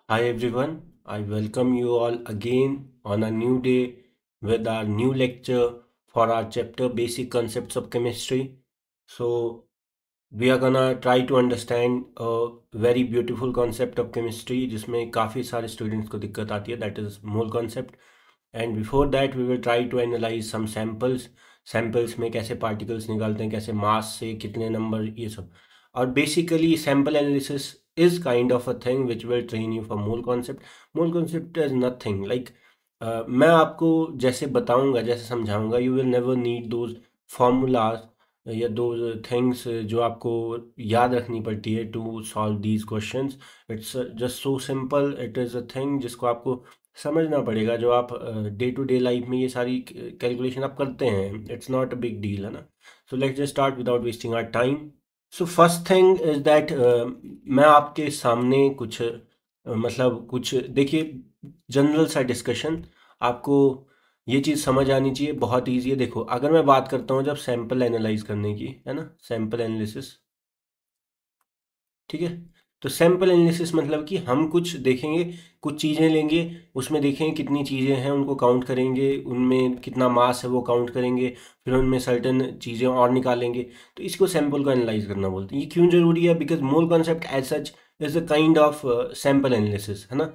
Hi everyone, I welcome you all again on a new day with our new lecture for our chapter Basic Concepts of Chemistry. So, we are gonna try to understand a very beautiful concept of chemistry जिसमें काफ़ी सारे students को दिक्कत आती है, that is mole concept. And before that we will try to analyze some samples में कैसे particles निकालते हैं, कैसे mass से कितने number, ये सब. और basically sample analysis is kind of a thing which will train you for mole concept. Mole concept is nothing like मैं आपको जैसे बताऊंगा, जैसे समझाऊंगा, you will never need those formulas या दो थिंग्स जो आपको याद रखनी पड़ती है to solve these questions. It's just so simple. It is a thing जिसको आपको समझना पड़ेगा, जो आप डे टू डे लाइफ में ये सारी कैलकुलेशन आप करते हैं. It's not a big deal, है ना. So let's just start without wasting our time. So first thing is that मैं आपके सामने कुछ मतलब कुछ देखिए, जनरल सा डिस्कशन. आपको ये चीज़ समझ आनी चाहिए, बहुत ईजी है. देखो, अगर मैं बात करता हूँ जब सैंपल एनालाइज करने की, है ना, सैंपल एनालिसिस, ठीक है. तो सैंपल एनालिसिस मतलब कि हम कुछ देखेंगे, कुछ चीज़ें लेंगे, उसमें देखेंगे कितनी चीज़ें हैं, उनको काउंट करेंगे, उनमें कितना मास है वो काउंट करेंगे, फिर उनमें सर्टेन चीज़ें और निकालेंगे. तो इसको सैंपल को एनालाइज करना बोलते हैं. ये क्यों ज़रूरी है? Because mole concept as such is a kind of sample analysis, है ना.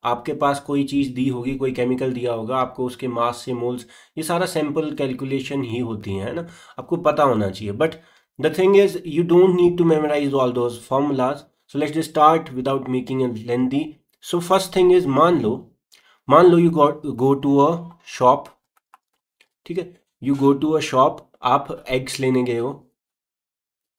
आपके पास कोई चीज़ दी होगी, कोई केमिकल दिया होगा आपको, उसके मास से मोल्स, ये सारा सैंपल कैलकुलेशन ही होती है ना. आपको पता होना चाहिए. But the thing is, you don't need to memorize all those formulas. So let's just start without making it lengthy. So first thing is, मान लो you go to a shop, ठीक है. You go to a shop, आप eggs लेने गए हो,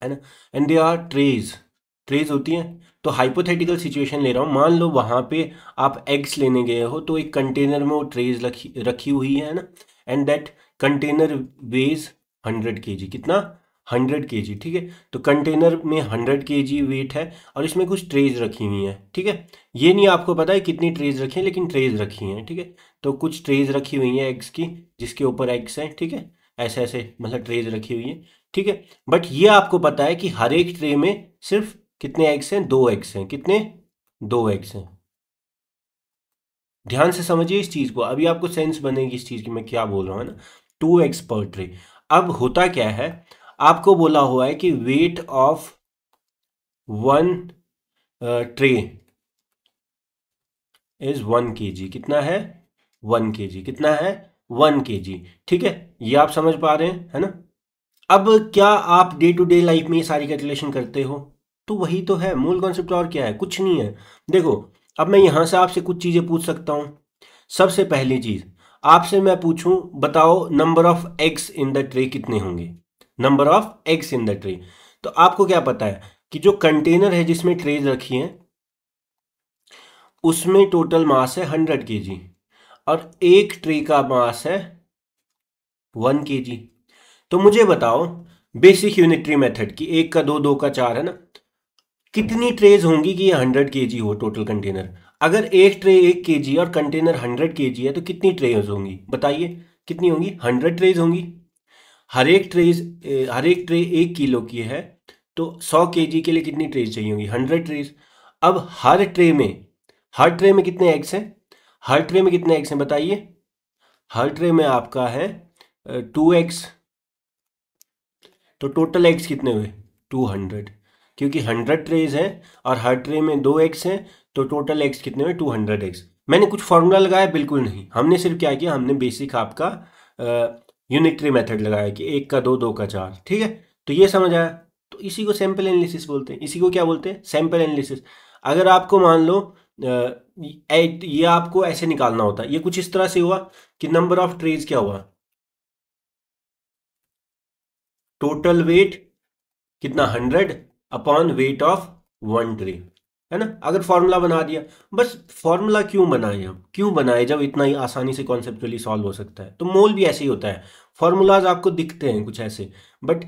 है ना. And they are trays होती हैं. तो हाइपोथेटिकल सिचुएशन ले रहा हूँ. मान लो वहाँ पे आप एग्स लेने गए हो, तो एक कंटेनर में वो ट्रेज रखी हुई है ना. And that container was 100 kg. कितना? 100 kg, ठीक है. तो कंटेनर में 100 kg वेट है और इसमें कुछ ट्रेज रखी हुई हैं, ठीक है. ये नहीं आपको पता है कितनी ट्रेज रखी हैं, लेकिन ट्रेज रखी हैं, ठीक है. तो कुछ ट्रेज रखी हुई हैं एग्स की, जिसके ऊपर एग्स हैं, ठीक है. ऐसे ऐसे मतलब ट्रेज रखी हुई है, ठीक है. बट ये आपको पता है कि हर एक ट्रे में सिर्फ कितने एग्स हैं? 2 एग्स हैं. कितने? 2 एग्स हैं. ध्यान से समझिए इस चीज को, अभी आपको सेंस बनेगी इस चीज की मैं क्या बोल रहा हूँ, है ना. 2 एग्स पर ट्रे. अब होता क्या है, आपको बोला हुआ है कि weight of one tray is 1 kg. कितना है? 1 kg. कितना है? 1 kg, ठीक है. ये आप समझ पा रहे हैं, है ना. अब क्या आप डे टू डे लाइफ में ये सारी कैलकुलेशन करते हो? तो वही तो है मूल कॉन्सेप्ट, और क्या है? कुछ नहीं है. देखो, अब मैं यहाँ से आपसे कुछ चीज़ें पूछ सकता हूँ. सबसे पहली चीज़ आपसे मैं पूछूं, बताओ number of eggs in the tray कितने होंगे? Number of eggs in the tray. तो आपको क्या पता है कि जो कंटेनर है जिसमें ट्रेज रखी हैं, उसमें टोटल मास है 100 kg और एक ट्रे का मास है 1 kg. तो मुझे बताओ बेसिक यूनिटरी मेथड की, एक का दो, दो का चार, है ना. कितनी ट्रेज होंगी कि ये 100 kg हो टोटल कंटेनर? अगर एक ट्रे 1 kg और कंटेनर 100 kg है तो कितनी ट्रेज होंगी? बताइए कितनी होंगी? 100 ट्रेज होंगी. हर एक ट्रे 1 किलो की है, तो 100 kg के लिए कितनी ट्रेज चाहिए होंगी? 100 ट्रेज. अब हर ट्रे में कितने एग्स हैं? हर ट्रे में कितने एग्स हैं बताइए? हर ट्रे में आपका है 2 एग्स. तो टोटल एग्स कितने हुए? 200. क्योंकि 100 ट्रेज हैं और हर ट्रे में 2 एग्स हैं, तो टोटल एग्स कितने हुए? 200 एग्स. मैंने कुछ फॉर्मूला लगाया? बिल्कुल नहीं. हमने सिर्फ क्या किया, हमने बेसिक आपका यूनिटरी मेथड लगाया कि एक का दो, दो का चार, ठीक है. तो ये समझ आया. तो इसी को सैंपल एनालिसिस बोलते हैं. इसी को क्या बोलते हैं? Sample analysis. अगर आपको मान लो ये आपको ऐसे निकालना होता है, ये कुछ इस तरह से हुआ कि नंबर ऑफ ट्रेज क्या हुआ, टोटल वेट कितना? 100 upon weight of one tray, है ना. अगर फॉर्मूला बना दिया, बस फॉर्मूला क्यों बनाए? हम क्यों बनाए जब इतना ही आसानी से कॉन्सेप्चुअली सॉल्व हो सकता है? तो मोल भी ऐसे ही होता है. फॉर्मूलाज आपको दिखते हैं कुछ ऐसे, but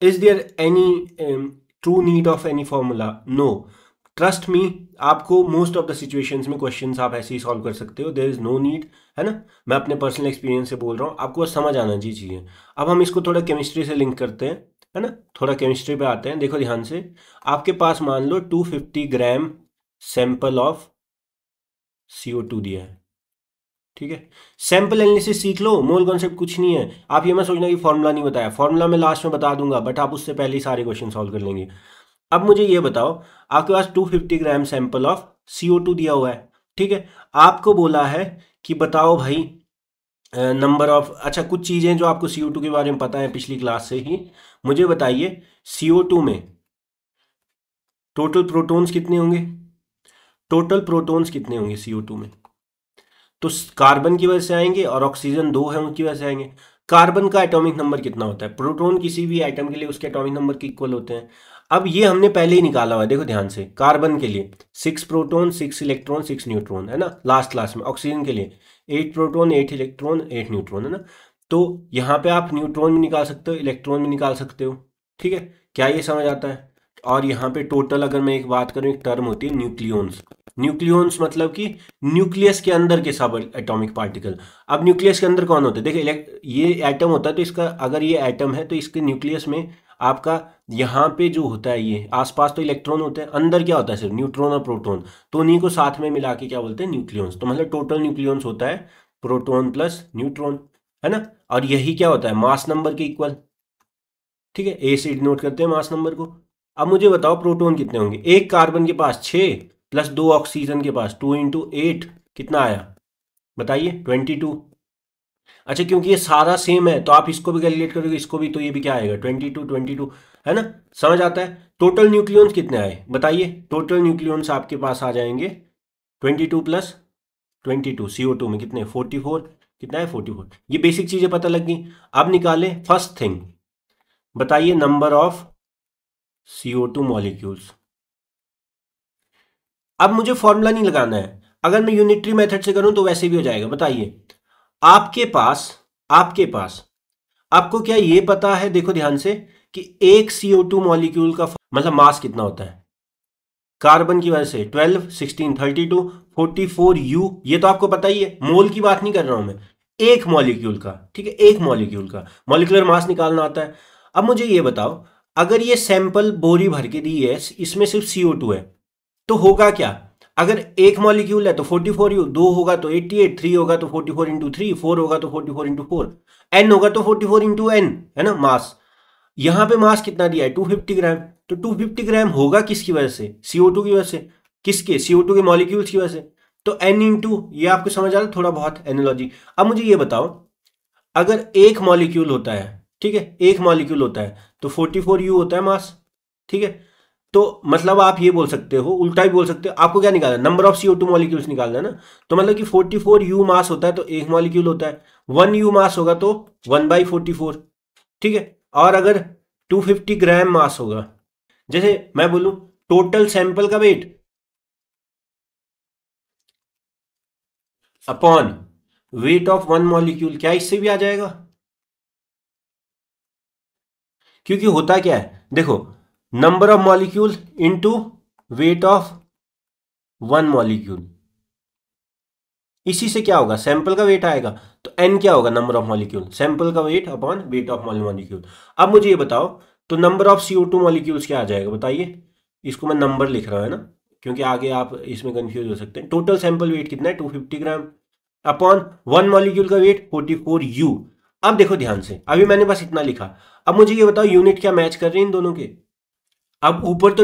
is there any true need of any formula? No. Trust me, आपको मोस्ट ऑफ द सिचुएशंस में क्वेश्चंस आप ऐसे ही सॉल्व कर सकते हो. देयर इज नो नीड, है ना. मैं अपने पर्सनल एक्सपीरियंस से बोल रहा हूँ, आपको बस समझ आना चाहिए चीज़ें. अब हम इसको थोड़ा केमिस्ट्री से लिंक करते हैं, है ना. थोड़ा केमिस्ट्री पे आते हैं. देखो ध्यान से, आपके पास मान लो 250 ग्राम सैंपल ऑफ CO2 दिया है, ठीक है। सैंपल एनालिसिस सीख लो, मोल कॉन्सेप्ट कुछ नहीं है। आप ये मत सोचना कि फॉर्मूला नहीं बताया, फॉर्मूला मैं लास्ट में बता दूंगा, बट आप उससे पहले ही सारे क्वेश्चन सॉल्व कर लेंगे। अब मुझे ये बताओ, आपके पास 250 ग्राम सैंपल ऑफ CO2 दिया हुआ है, ठीक है। आपको बोला है कि बताओ भाई नंबर ऑफ, अच्छा कुछ चीज़ें जो आपको CO2 के बारे में पता है पिछली क्लास से ही, मुझे बताइए CO2 में टोटल प्रोटॉन्स कितने होंगे, टोटल प्रोटॉन्स कितने होंगे CO2 में? तो कार्बन की वजह से आएंगे और ऑक्सीजन 2 है उनकी वजह से आएंगे। कार्बन का एटॉमिक नंबर कितना होता है? प्रोटॉन किसी भी एटम के लिए उसके एटॉमिक नंबर के इक्वल होते हैं। अब ये हमने पहले ही निकाला हुआ है, देखो ध्यान से। कार्बन के लिए 6 प्रोटॉन 6 इलेक्ट्रॉन 6 न्यूट्रॉन, है ना, लास्ट क्लास में। ऑक्सीजन के लिए 8 प्रोटॉन 8 इलेक्ट्रॉन 8 न्यूट्रॉन, है ना। तो यहाँ पे आप न्यूट्रॉन भी निकाल सकते हो, इलेक्ट्रॉन भी निकाल सकते हो, ठीक है। क्या ये समझ आता है? और यहाँ पे टोटल अगर मैं एक बात करूँ, एक टर्म होती है न्यूक्लियॉन्स। न्यूक्लियॉन्स मतलब कि न्यूक्लियस के अंदर के सब एटॉमिक पार्टिकल। अब न्यूक्लियस के अंदर कौन होते हैं? देखिए ये एटम होता है, तो इसका अगर ये एटम है तो इसके न्यूक्लियस में आपका यहाँ पे जो होता है, ये आसपास तो इलेक्ट्रॉन होते हैं, अंदर क्या होता है? सिर्फ न्यूट्रॉन और प्रोटॉन। तो उन्हीं को साथ में मिला के क्या बोलते हैं? न्यूक्लियॉन्स। तो मतलब टोटल न्यूक्लियॉन्स होता है प्रोटॉन प्लस न्यूट्रॉन, है ना। और यही क्या होता है? मास नंबर के इक्वल, ठीक है। ए से डिनोट करते हैं मास नंबर को। अब मुझे बताओ प्रोटॉन कितने होंगे? एक कार्बन के पास 6 प्लस 2 ऑक्सीजन के पास 2 इंटू 8 कितना आया? बताइए 22। अच्छा क्योंकि ये सारा सेम है तो आप इसको भी कैलकुलेट करोगे, इसको भी, तो ये भी क्या आएगा? 22 22, है ना। समझ आता है? टोटल न्यूक्लियॉन्स कितने आए बताइए? टोटल न्यूक्लियॉन्स आपके पास आ जाएंगे 22 प्लस 22। CO2 में कितने? 44। कितना है? 44। ये बेसिक चीजें पता लग गई। अब निकाले फर्स्ट थिंग, बताइए नंबर ऑफ CO2 मॉलिक्यूल्स। अब मुझे फॉर्मूला नहीं लगाना है, अगर मैं यूनिटरी मेथड से करूं तो वैसे भी हो जाएगा। बताइए आपके पास आपको क्या ये पता है, देखो ध्यान से, कि एक CO2 मॉलिक्यूल का मतलब मास कितना होता है? कार्बन की वजह से 12 16 32 44U, ये तो आपको पता ही है, मोल की बात नहीं कर रहा हूं मैं, एक मॉलिक्यूल का, ठीक है। एक मॉलिक्यूल का मॉलिक्यूलर मास निकालना आता है। अब मुझे ये बताओ, अगर ये सैंपल बोरी भर के दी है, इसमें सिर्फ CO2 है, तो होगा क्या? अगर एक मॉलिक्यूल है तो 44U, 2 होगा तो 88, 3 होगा तो 44 इंटू 3, 4 होगा तो 44 इंटू 4, n होगा तो 44 इंटू n, है ना मास। यहां पे मास कितना दिया है? 250 ग्राम। तो 250 ग्राम होगा किसकी वजह से? CO2 की वजह से। किसके? CO2 के मॉलिक्यूल्स की वजह से। तो n इंटू, ये आपको समझ आ रहा है थोड़ा बहुत एनालॉजी। अब मुझे ये बताओ, अगर एक मॉलिक्यूल होता है, ठीक है, एक मॉलिक्यूल होता है तो 44U होता है मास, ठीक है। तो मतलब आप ये बोल सकते हो, उल्टा भी बोल सकते हो, आपको क्या निकालना है? नंबर ऑफ CO2 मॉलिक्यूल्स निकालना है ना। तो मतलब कि 44U मास होता है तो एक मॉलिक्यूल होता है, 1U मास होगा तो 1/44, ठीक है। और अगर 250 ग्राम मास होगा, जैसे मैं बोलूं टोटल सैंपल का weight upon weight of one molecule, क्या इससे भी आ जाएगा? क्योंकि होता क्या है, देखो, number of molecule into weight of one molecule, इसी से क्या होगा? सैंपल का वेट आएगा। तो n क्या होगा? नंबर ऑफ मॉलिक्यूल, सैंपल का weight upon weight of molecule. अब मुझे ये बताओ, तो नंबर ऑफ CO2 मॉलिक्यूल्स क्या आ जाएगा बताइए? इसको मैं नंबर लिख रहा हूं, है ना, क्योंकि आगे आप इसमें कंफ्यूज हो सकते हैं। टोटल सैंपल वेट कितना है? 250 ग्राम अपॉन वन मॉलिक्यूल का वेट 44U। अब देखो ध्यान से, अभी मैंने बस इतना लिखा। अब मुझे ये बताओ यूनिट क्या मैच कर रही है इन दोनों के? अब ऊपर तो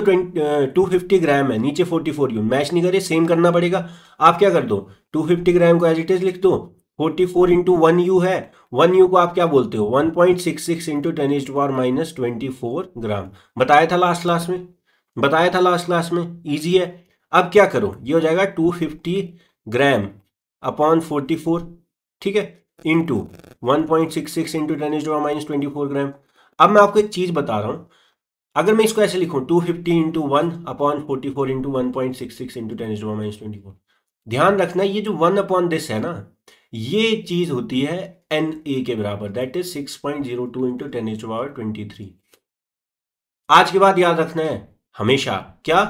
250 ग्राम है, नीचे 44U, मैच नहीं करे, सेम करना पड़ेगा। आप क्या कर दो, 250 ग्राम को एज इट इज लिख दो, 44 इंटू 1U है, 1U को आप क्या बोलते हो? 1.66 इंटू 10⁻⁻24 ग्राम। बताया था लास्ट क्लास में, बताया था लास्ट क्लास में, इजी है। अब क्या करो, ये हो जाएगा 250 ग्राम अपॉन 44, ठीक है, इंटू 1.66 इंटू 10⁻⁻24 ग्राम। अब मैं आपको एक चीज बता रहा हूं, अगर मैं इसको ऐसे लिखूं 250 इंटू 1 अपॉन 44 इंटू 1.66 इंटू 10⁻⁻24, ध्यान रखना ये जो 1 अपॉन दिस है ना, ये चीज होती है Na के बराबर, दैट इज 6.02 इंटू 10⁻23। आज के बाद याद रखना है हमेशा क्या,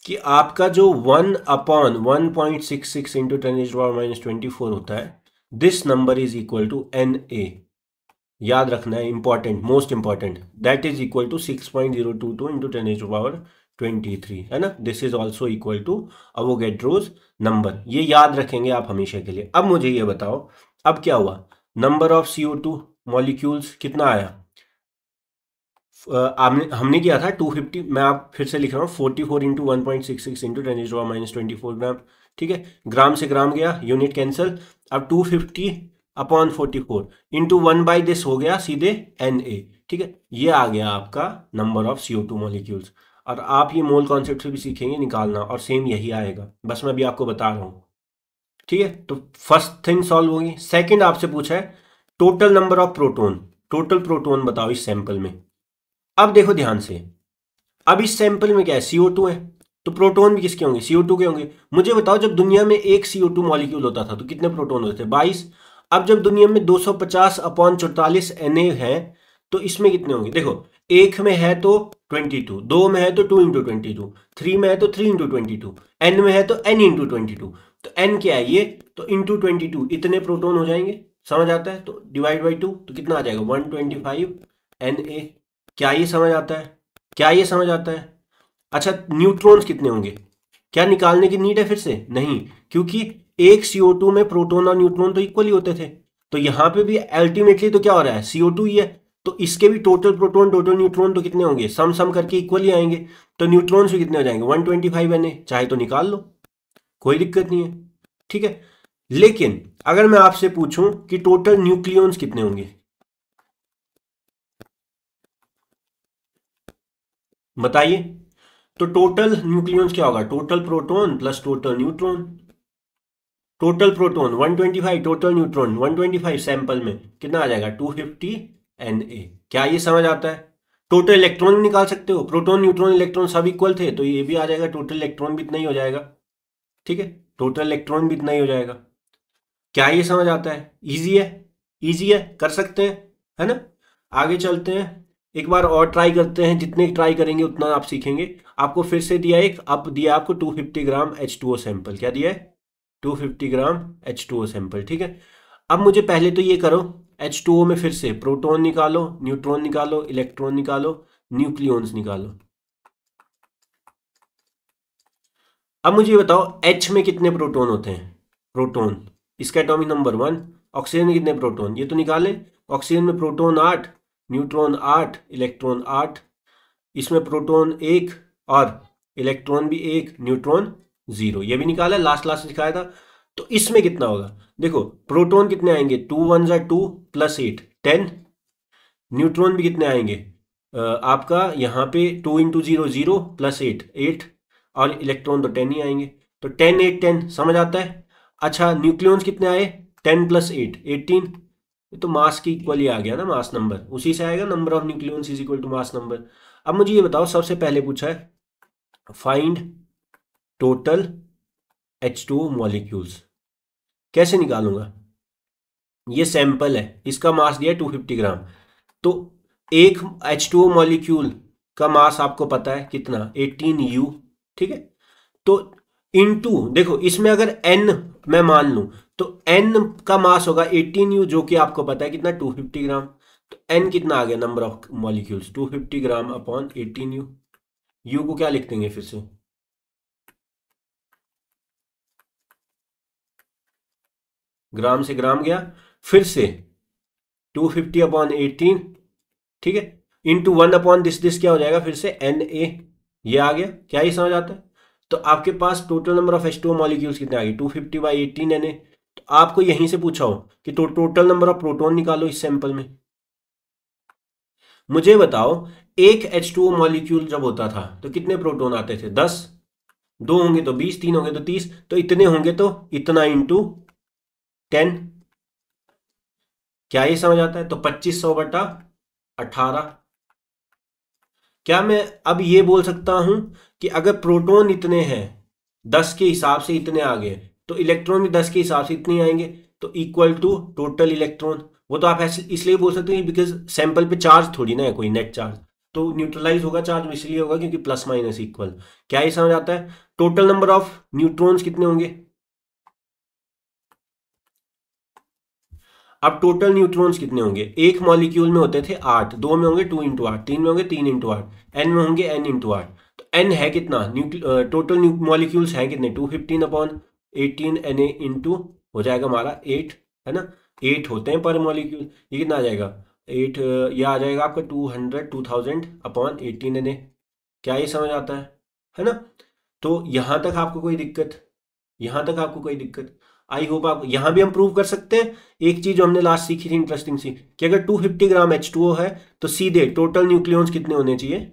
कि आपका जो 1 अपॉन 1.66 इंटू 10⁻⁻24 होता है, this number is equal to Na। याद रखना है, important, most important, that is equal to 6.022 into 10⁻23। 23 है ना, this is also equal to Avogadro's number. ये याद रखेंगे आप हमेशा के लिए। अब मुझे ये बताओ अब क्या हुआ, नंबर ऑफ CO2 मॉलिक्यूल्स कितना आया, हमने किया था 250, मैं आप फिर से लिख रहा हूँ 44 इंटू 1.66 इंटू 10⁻24 ग्राम, ठीक है, ग्राम से ग्राम गया, यूनिट कैंसिल। अब 250 अपॉन 44 इंटू 1/दिस हो गया सीधे Na, ठीक है, ये आ गया आपका नंबर ऑफ CO2 मॉलिक्यूल्स। और आप ये मोल कॉन्सेप्ट से भी सीखेंगे निकालना, और सेम यही आएगा, बस मैं अभी आपको बता रहा हूँ, ठीक है। तो फर्स्ट थिंग सॉल्व होगी। सेकंड आपसे पूछा है total number of proton, total proton बताओ इस सैंपल में। अब देखो ध्यान से, अब इस सैंपल में क्या है, CO2 है, तो प्रोटोन भी किसके होंगे, CO2 के होंगे। मुझे बताओ जब दुनिया में एक CO2 मॉलिक्यूल होता था तो कितने प्रोटोन होते थे, 22। अब जब दुनिया में 250 अपॉन 44 Na है तो इसमें कितने होंगे, देखो एक में है तो 22, दो में है तो 2 इंटू 22, 3 में है तो 3 इंटू 22, n में है तो n इंटू 22, तो n क्या है ये, तो इंटू 22, इतने प्रोटोन हो जाएंगे, समझ आता है, तो डिवाइड बाई 2 तो कितना आ जाएगा 125 Na। क्या ये समझ आता है, क्या ये समझ आता है। अच्छा न्यूट्रॉन्स कितने होंगे, क्या निकालने की नीड है फिर से, नहीं, क्योंकि एक CO2 में प्रोटॉन और न्यूट्रॉन तो इक्वल ही होते थे, तो यहां पे भी अल्टीमेटली तो क्या हो रहा है, CO2 ही है, तो इसके भी टोटल प्रोटॉन टोटल न्यूट्रॉन तो कितने होंगे, सम सम करके इक्वल ही आएंगे, तो न्यूट्रॉन्स भी कितने हो जाएंगे 125 Na, चाहे तो निकाल लो, कोई दिक्कत नहीं है, ठीक है। लेकिन अगर मैं आपसे पूछूं कि टोटल न्यूक्लियॉन्स कितने होंगे, बताइए। तो टोटल न्यूक्लियॉन्स क्या होगा, total proton plus total neutron, total proton 125, total neutron 125, sample में कितना आ जाएगा 250 Na। क्या ये समझ आता है। टोटल इलेक्ट्रॉन भी निकाल सकते हो, प्रोटॉन न्यूट्रॉन इलेक्ट्रॉन सब इक्वल थे तो ये भी आ जाएगा, टोटल इलेक्ट्रॉन भी इतना ही हो जाएगा, ठीक है, टोटल इलेक्ट्रॉन भी इतना ही हो जाएगा। क्या ये समझ आता है, इजी है, इजी है, कर सकते हैं, है ना। आगे चलते हैं, एक बार और ट्राई करते हैं, जितने ट्राई करेंगे उतना आप सीखेंगे। आपको फिर से दिया एक, अब दिया आपको 250 ग्राम H2O सैंपल, क्या दिया है 250 ग्राम H2O सैंपल, ठीक है। अब मुझे पहले तो ये करो, H2O में फिर से प्रोटॉन निकालो, न्यूट्रॉन निकालो, इलेक्ट्रॉन निकालो, न्यूक्लियॉन्स निकालो। अब मुझे बताओ H में कितने प्रोटॉन होते हैं, प्रोटॉन, इसका एटॉमिक नंबर 1। ऑक्सीजन में कितने प्रोटॉन, ये तो निकाले, ऑक्सीजन में प्रोटॉन 8, न्यूट्रॉन 8, इलेक्ट्रॉन 8, इसमें प्रोटॉन 1 और इलेक्ट्रॉन भी 1, न्यूट्रॉन 0, ये भी निकाला, लास्ट लास्ट दिखाया था। तो इसमें कितना होगा, देखो प्रोटॉन कितने आएंगे 2 1 जा 2 प्लस 8 10, न्यूट्रॉन भी कितने आएंगे आपका यहाँ पे 2 इंटू 0 0 प्लस 8 8, और इलेक्ट्रॉन तो 10 ही आएंगे, तो 10 8 10 समझ आता है। अच्छा न्यूक्लियॉन्स कितने आए 10 प्लस 8 18, ये तो मास की इक्वल ही आ गया ना, मास नंबर उसी से आएगा, number of nucleons is equal to mass number. अब मुझे ये बताओ, सबसे पहले पूछा है फाइंड टोटल H2O मॉलिक्यूल्स, कैसे निकालूंगा, ये सैंपल है, इसका मास दिया है 250 ग्राम, तो एक H2O मॉलिक्यूल का मास आपको पता है कितना 18U, ठीक है। तो इनटू देखो इसमें अगर n मैं मान लूं तो n का मास होगा 18U, जो कि आपको पता है कितना 250 ग्राम, तो n कितना आ गया number of molecules 250 gram upon 18U, U को क्या लिख देंगे फिर से, ग्राम से ग्राम गया, फिर से 250 अपॉन 18, ठीक है, इंटू 1 अपॉन दिस क्या हो जाएगा फिर से Na, ये आ गया, क्या ये समझ आता है। तो आपके पास total number of H2O molecules कितने आ गए 250 बाई 18 Na। तो आपको यहीं से पूछा हो कि टोटल नंबर ऑफ प्रोटॉन निकालो इस सैंपल में। मुझे बताओ एक H2O मॉलिक्यूल जब होता था तो कितने प्रोटॉन आते थे 10, दो होंगे तो 20, तीन होंगे तो 30, तो इतने होंगे तो इतना इंटू 10, क्या ये समझ आता है। तो 2500 बटा 18। क्या मैं अब ये बोल सकता हूं कि अगर प्रोटॉन इतने हैं 10 के हिसाब से इतने आ गए तो इलेक्ट्रॉन भी 10 के हिसाब से इतने आएंगे, तो इक्वल टू टोटल इलेक्ट्रॉन। वो तो आप ऐसे इसलिए बोल सकते हैं बिकॉज सैंपल पे चार्ज थोड़ी ना है कोई नेट चार्ज, तो न्यूट्रलाइज होगा चार्ज इसलिए होगा क्योंकि प्लस माइनस इक्वल। क्या ये समझ आता है। टोटल नंबर ऑफ न्यूट्रॉन्स कितने होंगे, अब टोटल न्यूट्रॉन्स कितने होंगे, एक मॉलिक्यूल में होते थे 8, दो में होंगे 2 इंटू 8, तीन में होंगे 3 इंटू 8, n में होंगे n इंटू 8, तो एन है कितना, टोटल मॉलिक्यूल्स हैं कितने, 215/18 Na इंटू हो जाएगा हमारा 8, है ना, 8 होते हैं पर मॉलिक्यूल। ये कितना आ जाएगा 8, ये आ जाएगा आपका 2000/18 Na। क्या ये समझ आता है ना। तो यहाँ तक आपको कोई दिक्कत, यहाँ तक आपको कोई दिक्कत, आई होप आप, यहाँ भी हम प्रूव कर सकते हैं। एक चीज जो हमने लास्ट सीखी थी इंटरेस्टिंग सी, कि अगर 250 ग्राम H2O है तो सीधे टोटल न्यूक्लियॉन्स कितने होने चाहिए,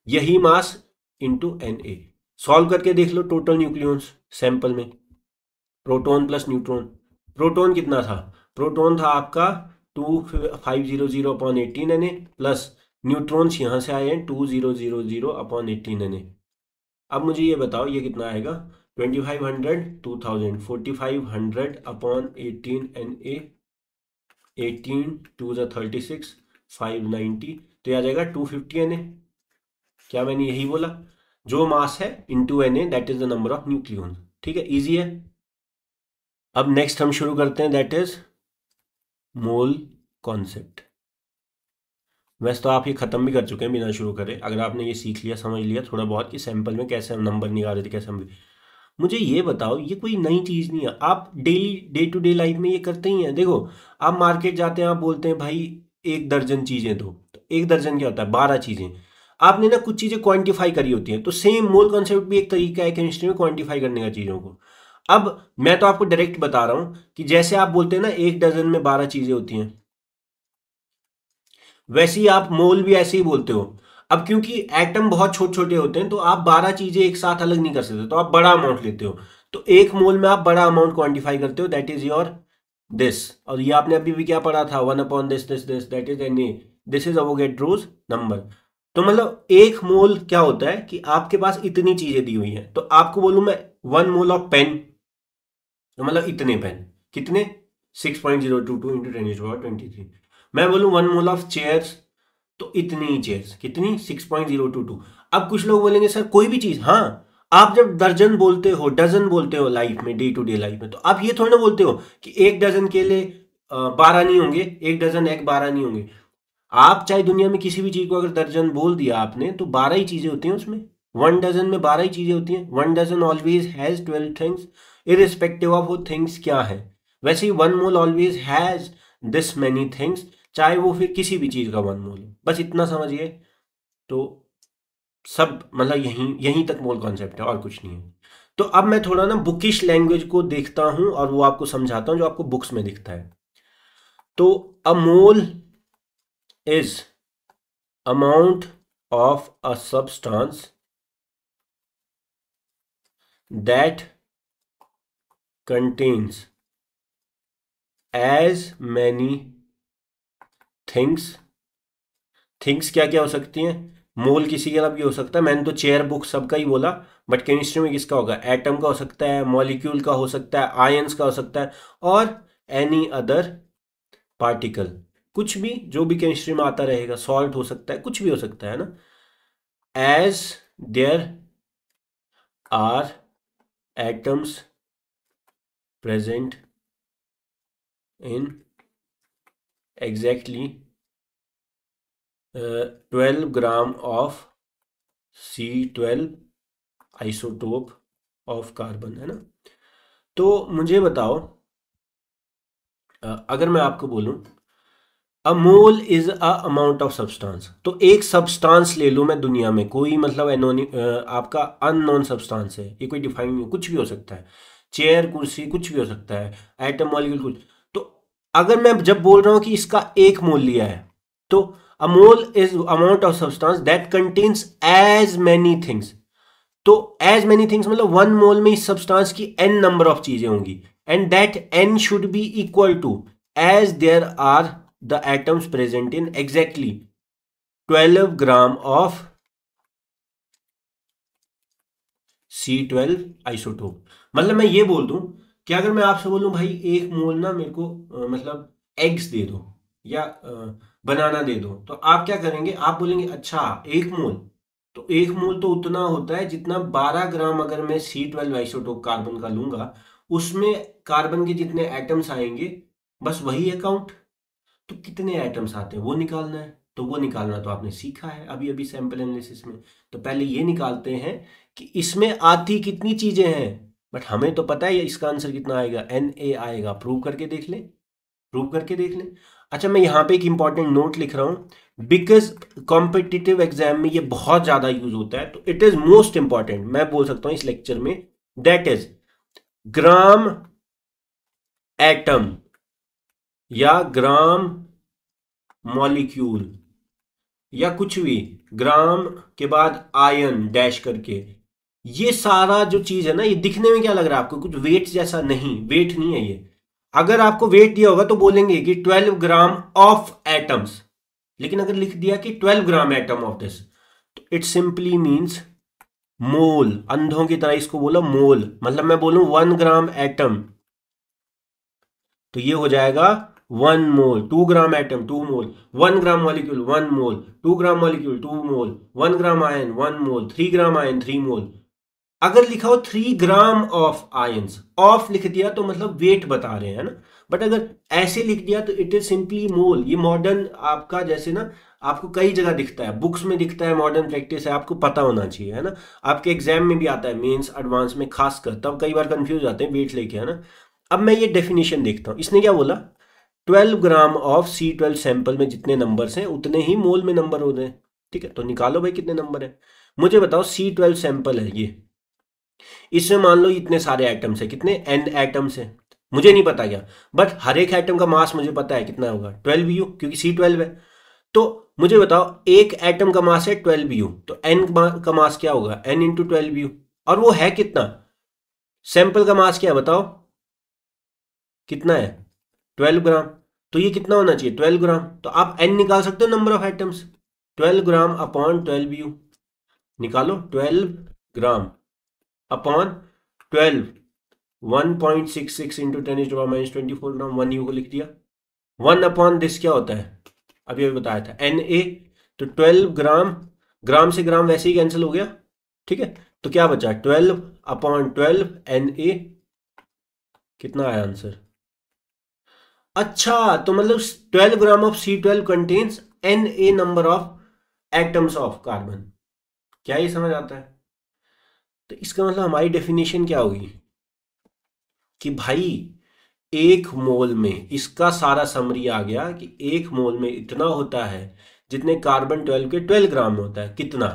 यही मास इंटू Na। सॉल्व करके देख लो टोटल न्यूक्लियॉन्स सैंपल में, प्रोटॉन प्लस न्यूट्रॉन। प्रोटॉन कितना था, प्रोटॉन था आपका 2500/18 Na प्लस न्यूट्रॉन्स यहाँ से आए हैं 2000/18 Na। अब मुझे ये बताओ ये कितना आएगा, 2500, 2000, 4500/18 Na, 18 2 36, 590, तो ये आ जाएगा 250 Na। क्या मैंने यही बोला, जो मास है into Na, that is the number of nucleons. ठीक है, इजी है। अब नेक्स्ट हम शुरू करते हैं, दैट इज मोल कॉन्सेप्ट। वैसे तो आप ये खत्म भी कर चुके हैं बिना शुरू करे, अगर आपने ये सीख लिया, समझ लिया थोड़ा बहुत कि सैंपल में कैसे हम नंबर निकाले थे, कैसे हम। मुझे ये बताओ, ये कोई नई चीज़ नहीं है, आप daily day to day life में ये करते ही हैं। देखो आप मार्केट जाते हैं, आप बोलते हैं भाई 1 दर्जन चीज़ें दो, तो 1 दर्जन क्या होता है, 12 चीज़ें। आपने ना कुछ चीज़ें क्वांटिफाई करी होती हैं, तो सेम मोल कॉन्सेप्ट भी एक तरीका है केमिस्ट्री में क्वांटिफाई करने का चीज़ों को। अब मैं तो आपको डायरेक्ट बता रहा हूँ कि जैसे आप बोलते हैं ना 1 दर्जन में 12 चीज़ें होती हैं, वैसे ही आप मोल भी ऐसे ही बोलते हो। अब क्योंकि एटम बहुत छोटे छोटे होते हैं, तो आप 12 चीजें एक साथ अलग नहीं कर सकते, तो आप बड़ा अमाउंट लेते हो, तो 1 मोल में आप बड़ा अमाउंट क्वांटिफाई करते हो, दैट इज योर दिस। और ये आपने अभी भी क्या पढ़ा था, 1/this that is Na, this is Avogadro's number. तो मतलब 1 मोल क्या होता है कि आपके पास इतनी चीजें दी हुई हैं, तो आपको बोलूं मैं 1 मोल ऑफ पेन, तो मतलब इतने पेन, कितने 6.022 इंटू 10⁻23। मैं बोलूं 1 मोल ऑफ चेयर्स, तो इतनी ही चेयर्स, कितनी 6.022। अब कुछ लोग बोलेंगे सर कोई भी चीज, हाँ आप जब दर्जन बोलते हो, डजन बोलते हो लाइफ में, डे टू डे लाइफ में, तो आप ये थोड़ी ना बोलते हो कि 1 डजन केले 12 नहीं होंगे, 1 डजन एग 12 नहीं होंगे। आप चाहे दुनिया में किसी भी चीज को अगर दर्जन बोल दिया आपने, तो 12 ही चीजें होती हैं उसमें। 1 डजन में 12 ही चीजें होती हैं। 1 dozen always has 12 things, irrespective of वो थिंग्स क्या है। वैसे ही 1 mole always has this many things, चाहे वो फिर किसी भी चीज का 1 मोल हो। बस इतना समझिए, तो सब मतलब यहीं तक मोल कॉन्सेप्ट है और कुछ नहीं है। तो अब मैं थोड़ा ना बुकिश लैंग्वेज को देखता हूं और वो आपको समझाता हूं जो आपको बुक्स में दिखता है। तो a mole is amount of a substance that contains as many things। Things क्या क्या हो सकती हैं, मोल किसी का भी हो सकता है, मैंने तो चेयर बुक सबका ही बोला, बट केमिस्ट्री में किसका होगा, एटम का हो सकता है, मॉलिक्यूल का हो सकता है, आयंस का हो सकता है, और एनी अदर पार्टिकल, कुछ भी जो भी केमिस्ट्री में आता रहेगा, सॉल्ट हो सकता है, कुछ भी हो सकता है ना। As there are atoms present in exactly 12 gram of C12 isotope of carbon, है ना। तो मुझे बताओ, अगर मैं आपको बोलूं a mole is a amount of substance, तो एक सब्सटेंस ले लो मैं दुनिया में, कोई मतलब आपका अननोन सब्सटेंस है, ये कोई डिफाइन नहीं, कुछ भी हो सकता है, चेयर कुर्सी कुछ भी हो सकता है, एटम मॉलिक्यूल कुछ। तो अगर मैं जब बोल रहा हूं कि इसका 1 मोल लिया है, तो a mole is amount of substance that contains as many things. तो एज मैनी थिंग्स मतलब 1 मोल में इस सब्सटेंस की n नंबर ऑफ चीजें होंगी, and that n should be equal to as there are the atoms present in exactly 12 gram of C12 isotope. मतलब मैं ये बोल दूं कि अगर मैं आपसे बोलूं भाई 1 मोल ना मेरे को मतलब एग्स दे दो या बनाना दे दो, तो आप क्या करेंगे, आप बोलेंगे अच्छा 1 मोल, तो 1 मोल तो उतना होता है जितना 12 ग्राम अगर मैं C12 आइसोटोप कार्बन का लूंगा, उसमें कार्बन के जितने एटम्स आएंगे बस वही है काउंट। तो कितने एटम्स आते हैं वो निकालना है। तो वो निकालना तो आपने सीखा है अभी अभी सैंपल एनालिसिस में। तो पहले ये निकालते हैं कि इसमें आती कितनी चीजें हैं, बट हमें तो पता है इसका आंसर कितना आएगा, Na आएगा। प्रूव करके देख लें, प्रूव करके देख लें। अच्छा, मैं यहाँ पे एक इंपॉर्टेंट नोट लिख रहा हूँ, बिकॉज कॉम्पिटिटिव एग्जाम में ये बहुत ज्यादा यूज होता है, तो इट इज मोस्ट इंपॉर्टेंट, मैं बोल सकता हूँ इस लेक्चर में, दैट इज ग्राम एटम या ग्राम मॉलिक्यूल या कुछ भी, ग्राम के बाद आयन डैश करके, ये सारा जो चीज है ना, ये दिखने में क्या लग रहा है आपको, कुछ वेट जैसा नहीं, वेट नहीं है ये। अगर आपको वेट दिया होगा तो बोलेंगे कि 12 ग्राम ऑफ एटम्स, लेकिन अगर लिख दिया कि 12 ग्राम एटम ऑफ दिस, तो इट सिंपली मीन्स मोल। अंधों की तरह इसको बोलो मोल, मतलब मैं बोलूं 1 ग्राम एटम, तो ये हो जाएगा 1 मोल। 2 ग्राम एटम 2 मोल, 1 ग्राम मॉलिक्यूल 1 मोल, 2 ग्राम मॉलिक्यूल 2 मोल, 1 ग्राम आयन 1 मोल, 3 ग्राम आयन 3 मोल। अगर लिखा हो 3 ग्राम ऑफ आयंस, ऑफ लिख दिया तो मतलब वेट बता रहे हैं ना, बट अगर ऐसे लिख दिया तो इट इज सिंपली मोल। ये मॉडर्न आपका जैसे ना, आपको कई जगह दिखता है, बुक्स में दिखता है, मॉडर्न प्रैक्टिस है, आपको पता होना चाहिए, है ना। आपके एग्जाम में भी आता है, मेंस एडवांस में खासकर, तब कई बार कंफ्यूज आते हैं वेट लेके, है ना। अब मैं ये डेफिनेशन देखता हूँ, इसने क्या बोला, 12 ग्राम ऑफ C12 सैंपल में जितने नंबर्स हैं उतने ही मोल में नंबर होते हैं। ठीक है, तो निकालो भाई कितने नंबर है। मुझे बताओ C12 सैंपल है ये, इसमें मान लो इतने सारे एटम्स है, कितने n एटम्स है, मुझे नहीं पता क्या, बट हर एक एटम का मास मुझे पता है कितना होगा, 12 U, क्योंकि C12 है। तो मुझे बताओ एक एटम का मास है 12 U, तो n का मास क्या होगा, n इंटू 12 U, और वो है कितना, सैंपल का मास क्या है बताओ, कितना है, 12 ग्राम, तो ये कितना होना चाहिए 12 ग्राम। तो आप n निकाल सकते हो, number of atoms, 12 gram upon 12 U, निकालो 12 ग्राम अपॉन 12, 1.66 इंटू 10⁻⁻24 ग्राम, 1 U को लिख दिया। 1 अपॉन दिस क्या होता है, अभी अभी बताया था Na, तो 12 ग्राम, ग्राम से ग्राम वैसे ही कैंसिल हो गया, ठीक है, तो क्या बचा 12 अपॉन 12 Na, कितना आया आंसर। अच्छा, तो मतलब 12 gram of C12 contains Na number of atoms of carbon, क्या ये समझ आता है। तो इसका मतलब हमारी डेफिनेशन क्या होगी कि भाई एक मोल में, इसका सारा समरी आ गया कि एक मोल में इतना होता है जितने कार्बन 12 के 12 ग्राम में होता है, कितना,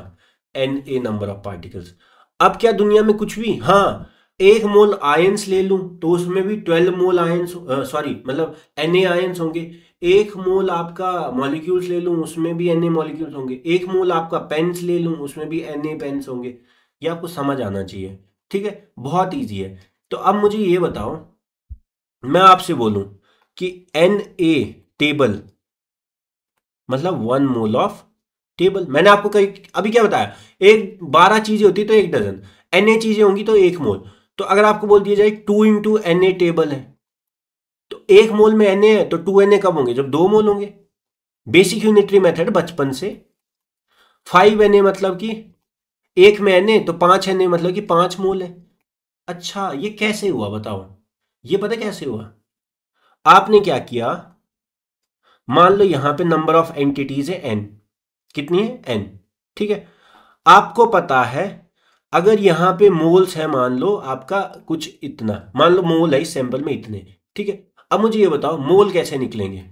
Na नंबर ऑफ पार्टिकल्स। अब क्या दुनिया में कुछ भी, हाँ, एक मोल आयंस ले लूं तो उसमें भी 12 मोल आयंस, सॉरी मतलब Na आयंस होंगे। एक मोल आपका मॉलिक्यूल्स ले लूं उसमें भी Na मॉलिक्यूल्स होंगे। एक मोल आपका पेन्स ले लूं उसमें भी Na पेन्स होंगे। ये आपको समझ आना चाहिए, ठीक है, बहुत ईजी है। तो अब मुझे ये बताओ, मैं आपसे बोलूं कि Na टेबल मतलब 1 मोल ऑफ टेबल, मैंने आपको कहीं अभी क्या बताया, एक 12 चीजें होती तो 1 डजन, Na चीजें होंगी तो 1 मोल। तो अगर आपको बोल दिया जाए 2 इंटू Na टेबल है, तो 1 मोल में Na है तो 2 Na कब होंगे, जब 2 मोल होंगे। बेसिक यूनिटरी मेथड बचपन से। 5 Na मतलब कि 1 में Na, तो 5 Na मतलब कि 5 मोल है। अच्छा, ये कैसे हुआ बताओ, ये पता कैसे हुआ, आपने क्या किया, मान लो यहां पे नंबर ऑफ एंटिटीज है n, कितनी है n, ठीक है, आपको पता है अगर यहां पे मोल्स है, मान लो आपका कुछ इतना, मान लो मोल है इस सैंपल में इतने, ठीक है। अब मुझे ये बताओ मोल कैसे निकलेंगे,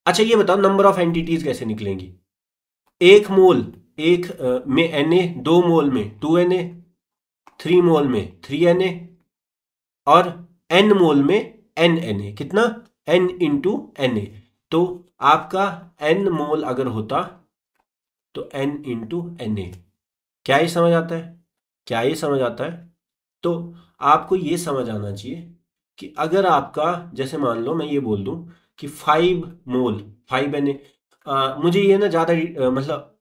अच्छा ये बताओ नंबर ऑफ एंटिटीज कैसे निकलेंगी। एक मोल, एक में Na, 2 मोल में 2 Na, 3 मोल में 3 Na, और n मोल में n Na, कितना, n इंटू Na। तो आपका n मोल अगर होता तो n इंटू Na, क्या ये समझ आता है, क्या ये समझ आता है। तो आपको ये समझ आना चाहिए कि अगर आपका, जैसे मान लो मैं ये बोल दूं कि 5 मोल 5 Na, मुझे ये ना ज़्यादा मतलब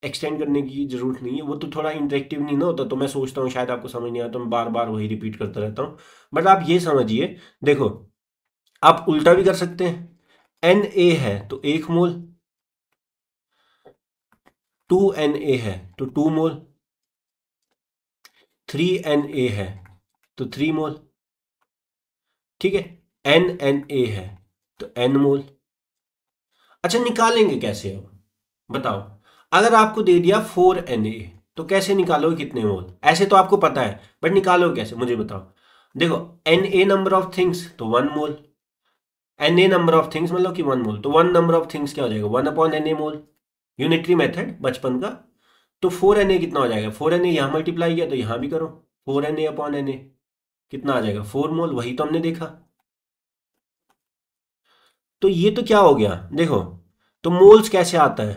एक्सटेंड करने की जरूरत नहीं है, वो तो थोड़ा इंटरेक्टिव नहीं ना होता, तो मैं सोचता हूँ शायद आपको समझ नहीं आता, तो मैं बार बार वही रिपीट करता रहता हूँ। बट आप ये समझिए, देखो आप उल्टा भी कर सकते हैं, Na है तो 1 मोल, 2 Na है तो 2 मोल, 3 Na है तो 3 मोल, ठीक है, n Na है तो n मोल। अच्छा निकालेंगे कैसे अब, बताओ, अगर आपको दे दिया 4Na तो कैसे निकालोगे कितने मोल? ऐसे तो आपको पता है, बट निकालोगे कैसे मुझे बताओ। देखो, Na नंबर ऑफ थिंग्स तो 1 मोल, Na नंबर ऑफ थिंग्स मतलब कि 1 मोल, तो 1 नंबर ऑफ थिंग्स क्या हो जाएगा, 1/Na मोल, यूनिटरी मेथड बचपन का। तो 4Na कितना हो जाएगा, 4Na यहाँ मल्टीप्लाई किया तो यहाँ भी करो, 4Na/Na कितना आ जाएगा, 4 मोल, वही तो हमने देखा। तो ये तो क्या हो गया देखो, तो मोल्स कैसे आता है,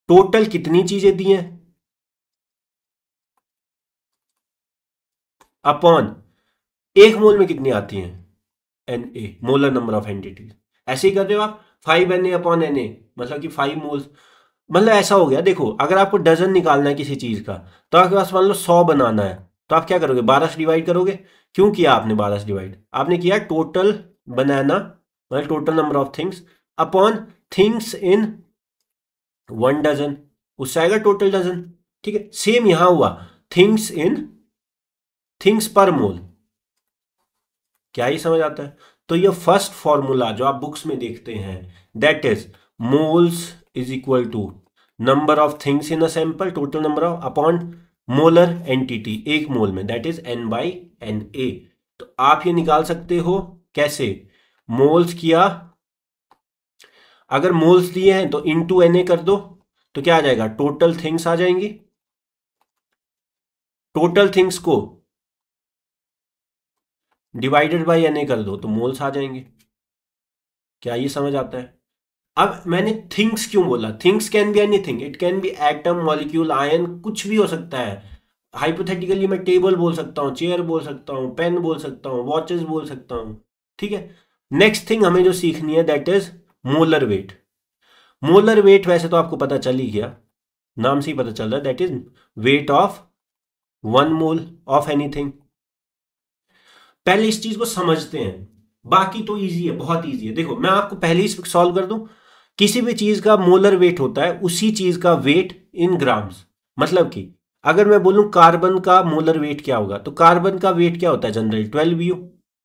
टोटल कितनी चीजें दी हैं अपॉन एक मोल में कितनी आती हैं, Na molar number of entities. ऐसे ही कर रहे हो आप, 5Na/Na मतलब कि 5 मोल्स। मतलब ऐसा हो गया, देखो अगर आपको डजन निकालना है किसी चीज का, तो आपके पास मान लो 100 बनाना है, तो आप क्या करोगे, 12 से डिवाइड करोगे। क्यों किया आपने 12 से डिवाइड, आपने किया टोटल बनाना मतलब total number of things upon things in 1 dozen, उससे आएगा टोटल डजन। ठीक है, सेम यहां हुआ, थिंग्स इन थिंग्स पर मोल। क्या ही समझ आता है। तो ये फर्स्ट फॉर्मूला जो आप बुक्स में देखते हैं, that is moles is equal to number of things in a sample, total number of upon molar entity एक मोल में, दैट इज N/Na। तो आप ये निकाल सकते हो कैसे, मोल्स किया, अगर मोल्स दिए हैं तो इनटू Na कर दो, तो क्या आ जाएगा, टोटल थिंग्स आ जाएंगी, टोटल थिंग्स को डिवाइडेड बाय Na कर दो तो मोल्स आ जाएंगे। क्या ये समझ आता है। अब मैंने थिंग्स क्यों बोला, things can be anything, it can be atom, molecule, ion, कुछ भी हो सकता है। हाइपोथेटिकली मैं टेबल बोल सकता हूँ, चेयर बोल सकता हूँ, पेन बोल सकता हूँ, वॉचेस बोल सकता हूँ। ठीक है, नेक्स्ट थिंग हमें जो सीखनी है that is molar weight. Molar wait वैसे तो आपको पता चल ही गया, नाम से ही पता चल रहा है, that is weight of 1 mole of anything. पहले इस चीज को समझते हैं, बाकी तो इजी है, बहुत इजी है। देखो मैं आपको पहले ही सॉल्व कर दूं, किसी भी चीज का मोलर वेट होता है उसी चीज का वेट इन ग्राम्स। मतलब कि अगर मैं बोलूं कार्बन का मोलर वेट क्या होगा, तो कार्बन का वेट क्या होता है जनरली 12U,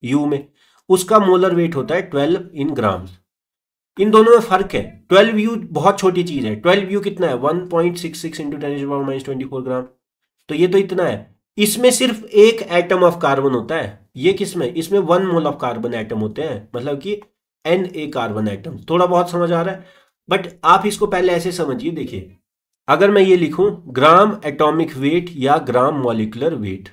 यू में, उसका मोलर वेट होता है 12 इन ग्राम्स। इन दोनों में फर्क है, 12U बहुत छोटी चीज है, 12U कितना है, 1.66 इंटू 10⁻24 ग्राम। तो ये तो इतना है, इसमें सिर्फ एक एटम ऑफ कार्बन होता है, ये किसमें, इसमें 1 मोल ऑफ कार्बन एटम होते हैं, मतलब कि Na कार्बन एटम। थोड़ा बहुत समझ आ रहा है, बट आप इसको पहले ऐसे समझिए। देखिए अगर मैं ये लिखूं ग्राम एटॉमिक वेट या gram molecular weight,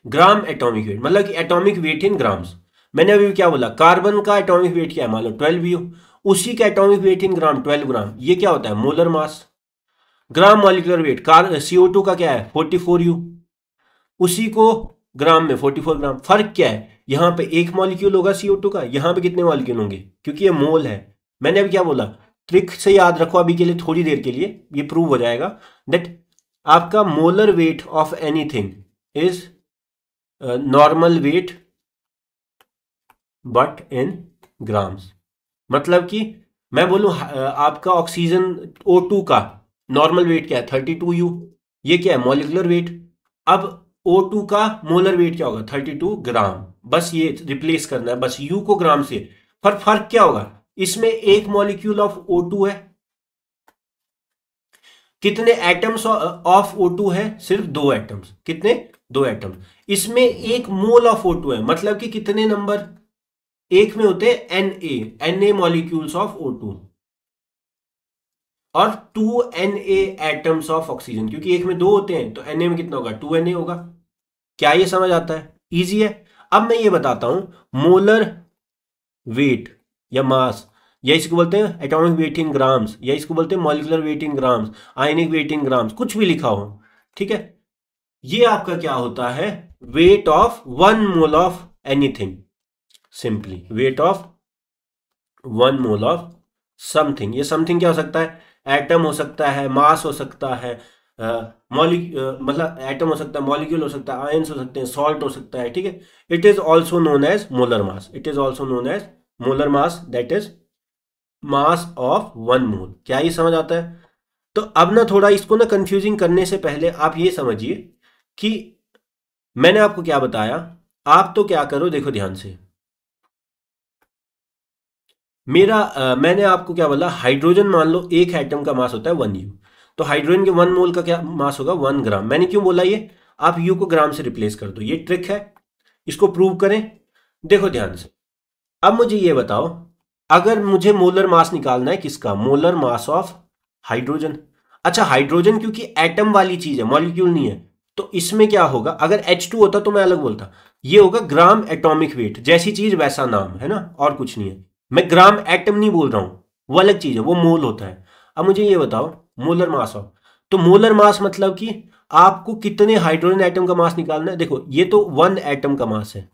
gram atomic weight मतलब कि एटॉमिक वेट इन ग्राम्स। मैंने अभी क्या बोला, कार्बन का एटॉमिक वेट क्या है, मान लो 12U, उसी का एटॉमिक वेट इन ग्राम 12 ग्राम, ये क्या होता है, molar mass. Gram molecular weight, CO2 का क्या है 44U, उसी को ग्राम में 44 ग्राम। फर्क क्या है, यहां पे एक मॉलिक्यूल होगा CO2 का, यहां पे कितने मॉलिक्यूल होंगे, क्योंकि ये मोल है। मैंने अभी क्या बोला, ट्रिक से याद रखो अभी के लिए, थोड़ी देर के लिए ये प्रूव हो जाएगा दैट आपका molar weight of anything is normal weight but in grams. मतलब कि मैं बोलूं आपका ऑक्सीजन O2 का नॉर्मल वेट क्या है 32U, ये क्या है मॉलिक्यूलर वेट। अब O2 का मोलर वेट क्या होगा 32 ग्राम, बस ये रिप्लेस करना है, बस U को ग्राम से। पर फर्क क्या होगा, इसमें एक मॉलिक्यूल ऑफ O2 है, कितने एटम्स ऑफ O2 है, सिर्फ 2 एटम्स, कितने, 2 एटम्स। इसमें एक मोल ऑफ O2 है, मतलब कि कितने नंबर, एक में होते हैं Na मॉलिक्यूल्स ऑफ O2 और 2Na एटम्स ऑफ ऑक्सीजन, क्योंकि एक में 2 होते हैं तो Na में कितना होगा 2Na होगा। क्या ये समझ आता है, इजी है। अब मैं ये बताता हूं मोलर वेट या मास, या इसको बोलते हैं एटॉमिक वेट इन ग्राम्स, या इसको बोलते हैं molecular weight in grams, ionic weight in grams, कुछ भी लिखा हो। ठीक है, ये आपका क्या होता है, weight of 1 mole of anything, simply weight of 1 mole of something. ये समथिंग क्या हो सकता है, एटम हो सकता है, मास हो सकता है, मतलब एटम हो सकता है, मॉलिक्यूल हो सकता है, आयंस हो सकते हैं, सॉल्ट हो सकता है। ठीक है, it is also known as molar mass, it is also known as molar mass, that is mass of 1 mole. क्या ये समझ आता है। तो अब ना थोड़ा इसको ना कंफ्यूजिंग करने से पहले आप ये समझिए कि मैंने आपको क्या बताया। आप तो क्या करो, देखो ध्यान से, मैंने आपको क्या बोला, हाइड्रोजन मान लो एक एटम का मास होता है 1 U, तो हाइड्रोजन के 1 मोल का क्या मास होगा 1 ग्राम। मैंने क्यों बोला ये, आप यू को ग्राम से रिप्लेस कर दो, ये ट्रिक है, इसको प्रूव करें। देखो ध्यान से, अब मुझे ये बताओ, अगर मुझे मोलर मास निकालना है किसका, मोलर मास ऑफ हाइड्रोजन। अच्छा, हाइड्रोजन क्योंकि एटम वाली चीज है, मॉलिक्यूल नहीं है, तो इसमें क्या होगा, अगर H2 होता तो मैं अलग बोलता, ये होगा ग्राम एटॉमिक वेट, जैसी चीज वैसा नाम है ना, और कुछ नहीं है। मैं ग्राम एटम नहीं बोल रहा हूं, वो अलग चीज है, वो मोल होता है। अब मुझे ये बताओ मोलर मास ऑफ, तो मोलर मास मतलब कि आपको कितने हाइड्रोजन एटम का मास निकालना है। देखो ये तो 1 एटम का मास है,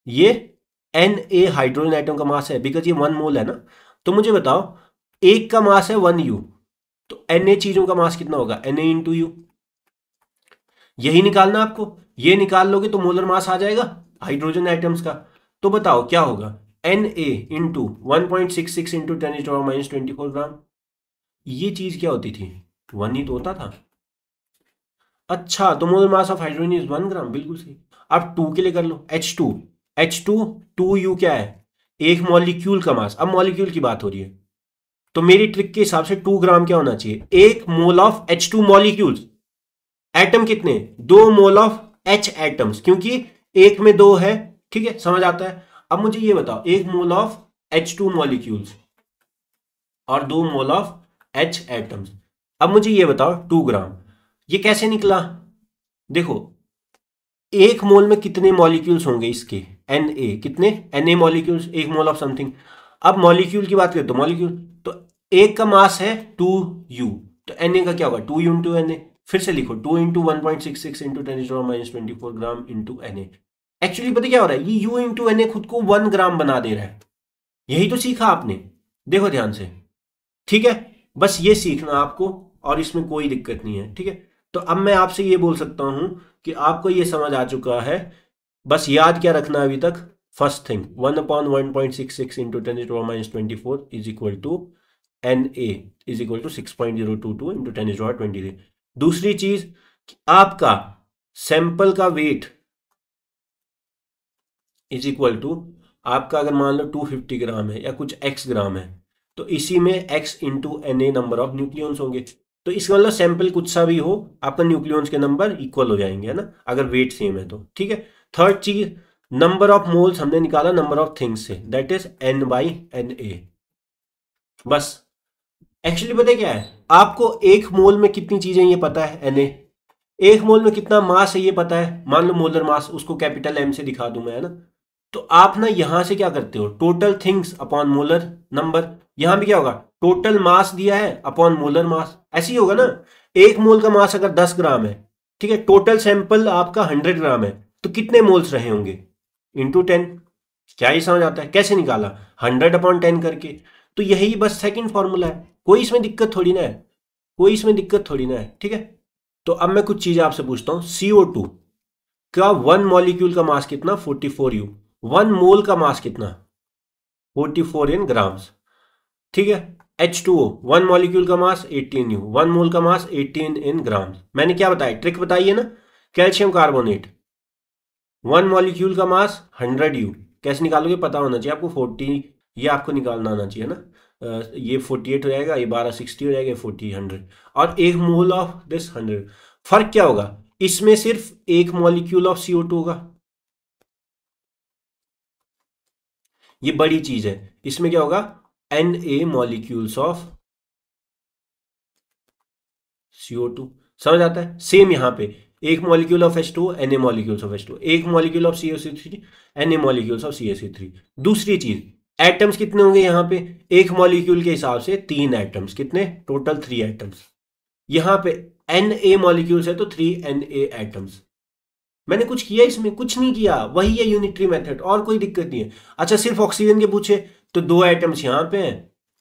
ये Na हाइड्रोजन एटम का मास है, बिकॉज ये 1 मोल है ना। तो मुझे बताओ एक का मास है 1 U, तो Na चीजों का मास कितना होगा, Na इंटू यू। यही निकालना आपको, ये निकाल लोगे तो मोलर मास आ जाएगा हाइड्रोजन एटम्स का। तो बताओ क्या होगा, Na इंटू 1.66 इंटू 10⁻⁻24 ग्राम। ये चीज क्या होती थी, 1 ही तो होता था। अच्छा, तो molar mass of hydrogen is 1 ग्राम, बिल्कुल सही। अब 2 के लिए कर लो, H2, H2 2U क्या है, एक मॉलिक्यूल का मास। अब मॉलिक्यूल की बात हो रही है, तो मेरी ट्रिक के हिसाब से 2 ग्राम क्या होना चाहिए, 1 mole of H2 molecules. Atom कितने, 2 मोल ऑफ H एटम्स, क्योंकि एक में 2 है, ठीक है, समझ आता है। अब मुझे ये बताओ 1 मोल ऑफ H2 मॉलिक्यूल्स और 2 मोल ऑफ H एटम्स। अब मुझे ये बताओ 2 ग्राम, ये कैसे निकला। देखो 1 मोल में कितने मॉलिक्यूल्स होंगे इसके, Na कितने, Na molecules, 1 mole of something. अब मॉलिक्यूल की बात करें तो मॉलिक्यूल, तो एक का मास है 2U, तो Na का क्या होगा 2U इंटू Na। फिर से लिखो 2 into 1.66 into 10⁻⁻24 gram into Na। Actually पता क्या हो रहा है, ये U इंटू Na खुद को 1 ग्राम बना दे रहा है। यही तो सीखा आपने, देखो ध्यान से, ठीक है, बस ये सीखना आपको, और इसमें कोई दिक्कत नहीं है, ठीक है। तो अब मैं आपसे ये बोल सकता हूं कि आपको ये समझ आ चुका है। बस याद क्या रखना अभी तक, first thing 1/1.66 into 10⁻⁻24 is equal to Na is equal to 6.022 into 10⁻23। दूसरी चीज, आपका सैंपल का वेट इज इक्वल टू, आपका अगर मान लो 250 ग्राम है या कुछ x ग्राम है, तो इसी में x into Na number of nucleons होंगे। तो इसका मतलब सैंपल कुछ सा भी हो, आपका न्यूक्लियॉन्स के नंबर इक्वल हो जाएंगे, है ना, अगर वेट सेम है तो, ठीक है। थर्ड चीज, नंबर ऑफ मोल्स हमने निकाला नंबर ऑफ थिंग्स से, दैट इज N/Na। बस, एक्चुअली पता है क्या है, आपको 1 मोल में कितनी चीजें ये पता है, Na 1 मोल में कितना मास है ये पता है, मान लो मोलर मास, उसको कैपिटल M से दिखा दूं मैं, है ना। तो आप ना यहां से क्या करते हो, total things upon molar number, यहां भी क्या होगा, टोटल मास दिया है अपॉन मोलर मास, ऐसे ही होगा ना। 1 मोल का मास अगर 10 ग्राम है, ठीक है, टोटल सैंपल आपका 100 ग्राम है, तो कितने मोल्स रहे होंगे, इंटू 10। क्या ही समझ आता है, कैसे निकाला, 100/10 करके। तो यही बस सेकंड फॉर्मूला है, कोई इसमें दिक्कत थोड़ी ना है, कोई इसमें दिक्कत थोड़ी ना है, ठीक है। तो अब मैं कुछ चीजें आपसे पूछता हूं, CO2 का 1 मॉलिक्यूल का मास कितना, 44U। 1 मोल का मास कितना, 44 इन ग्राम्स, ठीक है। H2O 1 मॉलिक्यूल का मास 18U, 1 मोल का मास 18 इन ग्राम्स। मैंने क्या बताया, ट्रिक बताई है ना, कैल्शियम कार्बोनेट 1 मॉलिक्यूल का मास 100U, कैसे निकालोगे पता होना चाहिए आपको, 40 ये आपको निकालना आना चाहिए ना। ये 48 हो जाएगा, ये 1260 हो जाएगा, 40 100, और 1 मोल ऑफ दिस 100। फर्क क्या होगा, इसमें सिर्फ 1 मॉलिक्यूल ऑफ CO2 होगा, ये बड़ी चीज है। इसमें क्या होगा, Na मॉलिक्यूल्स ऑफ CO2। समझ आता है, सेम यहां पे 1 molecule of H2O, Na molecules of H2O, 1 molecule of CaCO3, Na molecules of CaC3। दूसरी चीज, एटम्स कितने होंगे यहां पे, 1 मॉलिक्यूल के हिसाब से 3 एटम्स, कितने, टोटल 3 एटम्स। यहां पे Na मॉलिक्यूल्स है तो 3 Na एटम्स। मैंने कुछ किया इसमें, कुछ नहीं किया, वही है यूनिटरी मेथड, और कोई दिक्कत नहीं है। अच्छा, सिर्फ ऑक्सीजन के पूछे तो 2 एटम्स यहां पे हैं,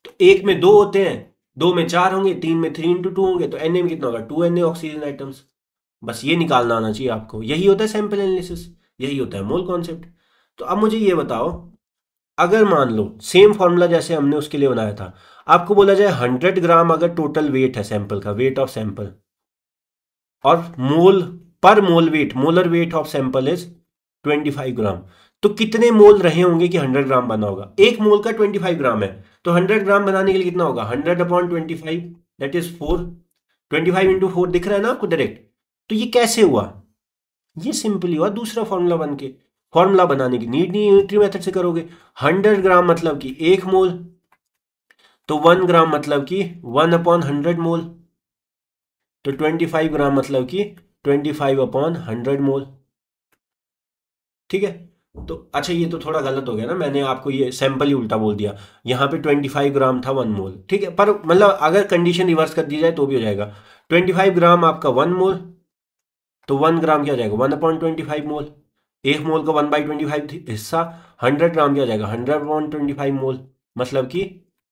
तो एक में 2 होते हैं, 2 में 4 होंगे, 3 में 3 × 2 होंगे, तो Na में कितना होगा, 2 Na ऑक्सीजन एटम्स। बस ये निकालना आना चाहिए आपको, यही होता है सैंपल एनालिसिस, यही होता है मोल कॉन्सेप्ट। तो अब मुझे ये बताओ, अगर मान लो सेम फॉर्मूला जैसे हमने उसके लिए बनाया था, आपको बोला जाए 100 ग्राम अगर टोटल वेट है सैंपल का, वेट ऑफ सैंपल, और मोल पर mole weight, molar weight of sample is 25 gram, तो कितने मोल रहे होंगे कि 100 ग्राम बना होगा? एक मोल का 25 ग्राम है, तो 100 ग्राम बनाने के लिए कितना होगा? 100/25, दैट इज 4। 25 × 4 दिख रहा है ना आपको डायरेक्ट? तो ये कैसे हुआ? ये सिंपली हुआ दूसरा फॉर्मूला बन के। फॉर्मूला बनाने की नीड नहीं, यूनिटरी मेथड से करोगे। 100 ग्राम मतलब कि 1 मोल, तो 1 ग्राम मतलब कि 1/100 मोल, तो 25 ग्राम मतलब कि 25/100 मोल। ठीक है, तो अच्छा ये तो थोड़ा गलत हो गया ना, मैंने आपको ये सैंपल ही उल्टा बोल दिया। यहाँ पे 25 ग्राम था 1 मोल, ठीक है, पर मतलब अगर कंडीशन रिवर्स कर दी जाए तो भी हो जाएगा। 25 ग्राम आपका 1 मोल, तो 1 ग्राम क्या हो जाएगा? 1/25 मोल। 1 मोल का 1/25 हिस्सा, 100 ग्राम क्या हो जाएगा? 100/25 मोल, मतलब कि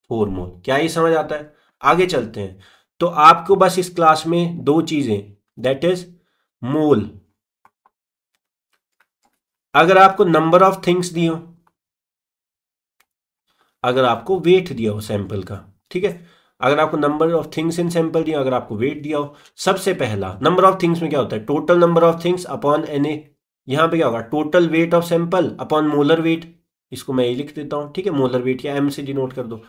4 मोल। क्या ये समझ आता है? आगे चलते हैं। तो आपको बस इस क्लास में दो चीजें, दैट इज मोल, अगर आपको नंबर ऑफ थिंग्स दिए हो, अगर आपको वेट दिया हो सैंपल का, ठीक है, अगर आपको number of things in sample दिया, अगर आपको वेट दिया हो, सबसे पहला नंबर ऑफ थिंग्स में क्या होता है? Total number of things upon N A. यहां पे क्या होगा? Total weight of sample upon molar weight. इसको मैं ये लिख देता हूं, ठीक है, मोलर वेट या एम से डिनोट कर दो।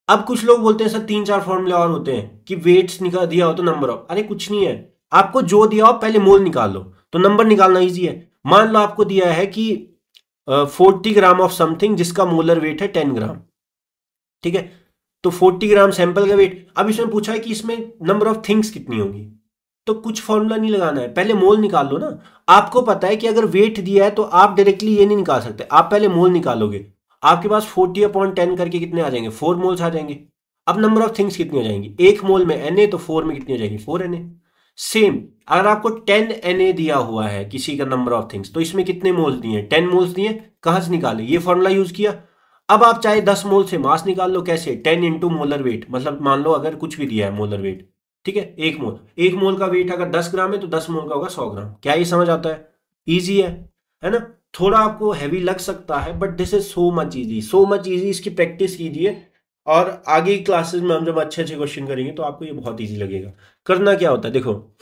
अब कुछ लोग बोलते हैं सर 3-4 फॉर्मूले और होते हैं कि वेट्स निकाल दिया हो तो नंबर ऑफ, अरे कुछ नहीं है, आपको जो दिया हो पहले मोल निकाल लो, तो नंबर निकालना ईजी है। मान लो आपको दिया है कि 40 ग्राम ऑफ समथिंग जिसका मोलर वेट है 10 ग्राम, ठीक है, तो 40 ग्राम सैंपल का वेट। अब इसमें पूछा है कि इसमें नंबर ऑफ थिंग्स कितनी होगी, तो कुछ फॉर्मूला नहीं लगाना है, पहले मोल निकाल लो ना। आपको पता है कि अगर वेट दिया है तो आप डायरेक्टली ये नहीं निकाल सकते, आप पहले मोल निकालोगे। आपके पास 40/10 करके कितने आ जाएंगे? 4 मोल्स आ जाएंगे। अब नंबर ऑफ थिंग्स कितनी हो जाएंगी? 1 मोल में Na, तो 4 में कितनी हो जाएगी? 4 Na। सेम अगर आपको 10 Na दिया हुआ है किसी का नंबर ऑफ थिंग्स, तो इसमें कितने मोल्स दिए? 10 मोल्स दिए। कहां से निकाले? ये फॉर्मूला यूज किया। अब आप चाहे 10 मोल से मास निकाल लो, कैसे? 10 इंटू मोलर वेट, मतलब मान लो अगर कुछ भी दिया है मोलर वेट, ठीक है, 1 मोल का वेट अगर 10 ग्राम है तो 10 मोल का होगा 100 ग्राम। क्या ये समझ आता है? इजी है ना? थोड़ा आपको हैवी लग सकता है, but this is so much easy, so much easy. इसकी प्रैक्टिस कीजिए और आगे क्लासेस में हम जब अच्छे अच्छे क्वेश्चन करेंगे तो आपको ये बहुत इजी लगेगा। करना क्या होता है, देखो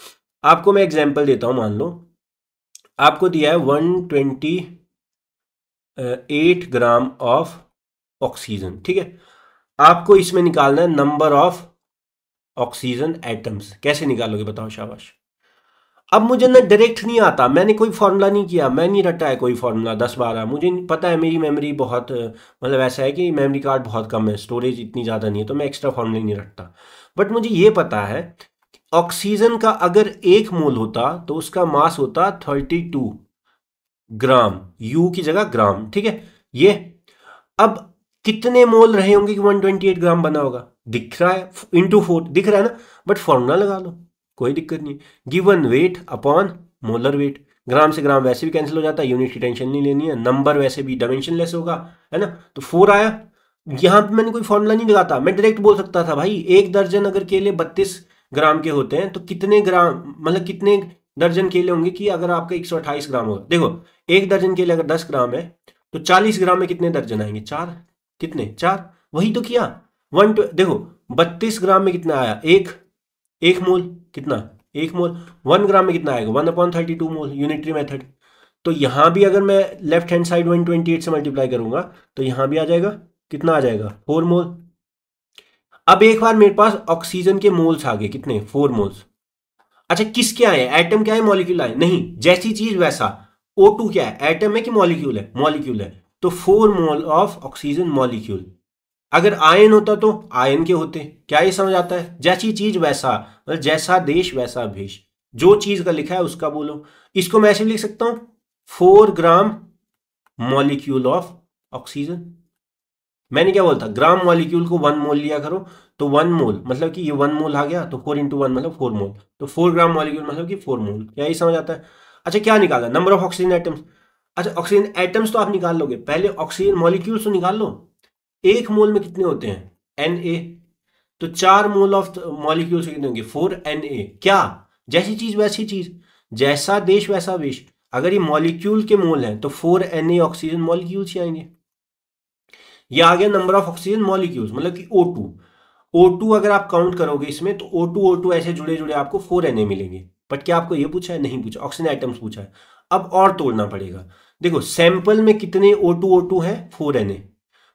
आपको मैं एग्जांपल देता हूं। मान लो आपको दिया है 128 ग्राम ऑफ ऑक्सीजन, ठीक है, आपको इसमें निकालना है नंबर ऑफ ऑक्सीजन एटम्स। कैसे निकालोगे बताओ? शाबाश। अब मुझे ना डायरेक्ट नहीं आता, मैंने कोई फॉर्मूला नहीं किया, मैं नहीं रटा है कोई फॉर्मूला 10-12, मुझे पता है मेरी मेमोरी बहुत मतलब ऐसा है कि मेमोरी कार्ड बहुत कम है, स्टोरेज इतनी ज़्यादा नहीं है, तो मैं एक्स्ट्रा फॉर्मूला नहीं रखता। बट मुझे ये पता है ऑक्सीजन का अगर 1 मोल होता तो उसका मास होता 32 ग्राम, यू की जगह ग्राम, ठीक है। ये अब कितने मोल रहे होंगे कि 128 ग्राम बना होगा? दिख रहा है, इंटू 4 दिख रहा है ना, बट फॉर्मूला लगा लो, कोई दिक्कत नहीं। Given weight upon molar weight, gram से ग्राम वैसे भी कैंसिल हो जाता है, यूनिट की टेंशन नहीं लेनी है, नंबर वैसे भी डायमेंशनलेस होगा, है ना। तो 4 आया। यहां पे मैंने कोई फॉर्मूला नहीं लगाता, मैं डायरेक्ट बोल सकता था भाई 1 दर्जन अगर केले 32 ग्राम के होते हैं तो कितने ग्राम, मतलब कितने दर्जन केले होंगे कि अगर आपका 128 ग्राम होगा। देखो 1 दर्जन केले अगर 10 ग्राम है तो 40 ग्राम में कितने दर्जन आएंगे? 4। कितने? 4। वही तो किया। देखो 32 ग्राम में कितना आया? एक मोल। कितना? 1 मोल। 1 ग्राम में कितना आएगा? 1/32 मोल, यूनिटरी मेथड। तो यहां भी अगर मैं लेफ्ट हैंड साइड 128 से मल्टीप्लाई करूंगा तो यहां भी आ जाएगा, कितना आ जाएगा? 4 मोल। अब एक बार मेरे पास ऑक्सीजन के मोल्स आ गए, कितने? 4 मोल्स। अच्छा किसके आए? एटम क्या है, मॉलिक्यूल आए? नहीं, जैसी चीज वैसा। O2 क्या है, एटम है कि मॉलिक्यूल है? मॉलिक्यूल है। तो 4 मोल ऑफ ऑक्सीजन मॉलिक्यूल। अगर आयन होता तो आयन के होते। क्या ये समझ आता है? जैसी चीज वैसा, मतलब जैसा देश वैसा भेष, जो चीज का लिखा है उसका बोलो। इसको मैं ऐसे लिख सकता हूं 4 ग्राम मॉलिक्यूल ऑफ ऑक्सीजन। मैंने क्या बोलता? ग्राम मॉलिक्यूल को 1 मोल लिया करो, तो 1 मोल मतलब कि ये 1 मोल आ गया, तो 4 × 1 मतलब 4 मोल, तो 4 ग्राम मॉलिक्यूल मतलब कि 4 मोल। क्या ये समझ आता है? अच्छा क्या निकाला? Number of oxygen atoms. अच्छा ऑक्सीजन एटम्स तो आप निकाल लोगे, पहले ऑक्सीजन मॉलिक्यूल्स तो निकाल लो। 1 मोल में कितने होते हैं? Na। तो 4 मोल ऑफ मॉलिक्यूल्स कितने होंगे? 4 Na। क्या? जैसी चीज वैसी चीज, जैसा देश वैसा वेश। अगर ये मॉलिक्यूल के मोल हैं तो 4 Na ऑक्सीजन मॉलिक्यूल्स ही आएंगे। ये आ गया नंबर ऑफ ऑक्सीजन मॉलिक्यूल्स, मतलब कि O2। O2 अगर आप काउंट करोगे इसमें तो O2 ऐसे जुड़े जुड़े आपको 4 Na मिलेंगे। बट क्या आपको ये पूछा है? नहीं पूछा, ऑक्सीजन एटम्स पूछा है। अब और तोड़ना पड़ेगा। देखो सैंपल में कितने O2 है, 4Na।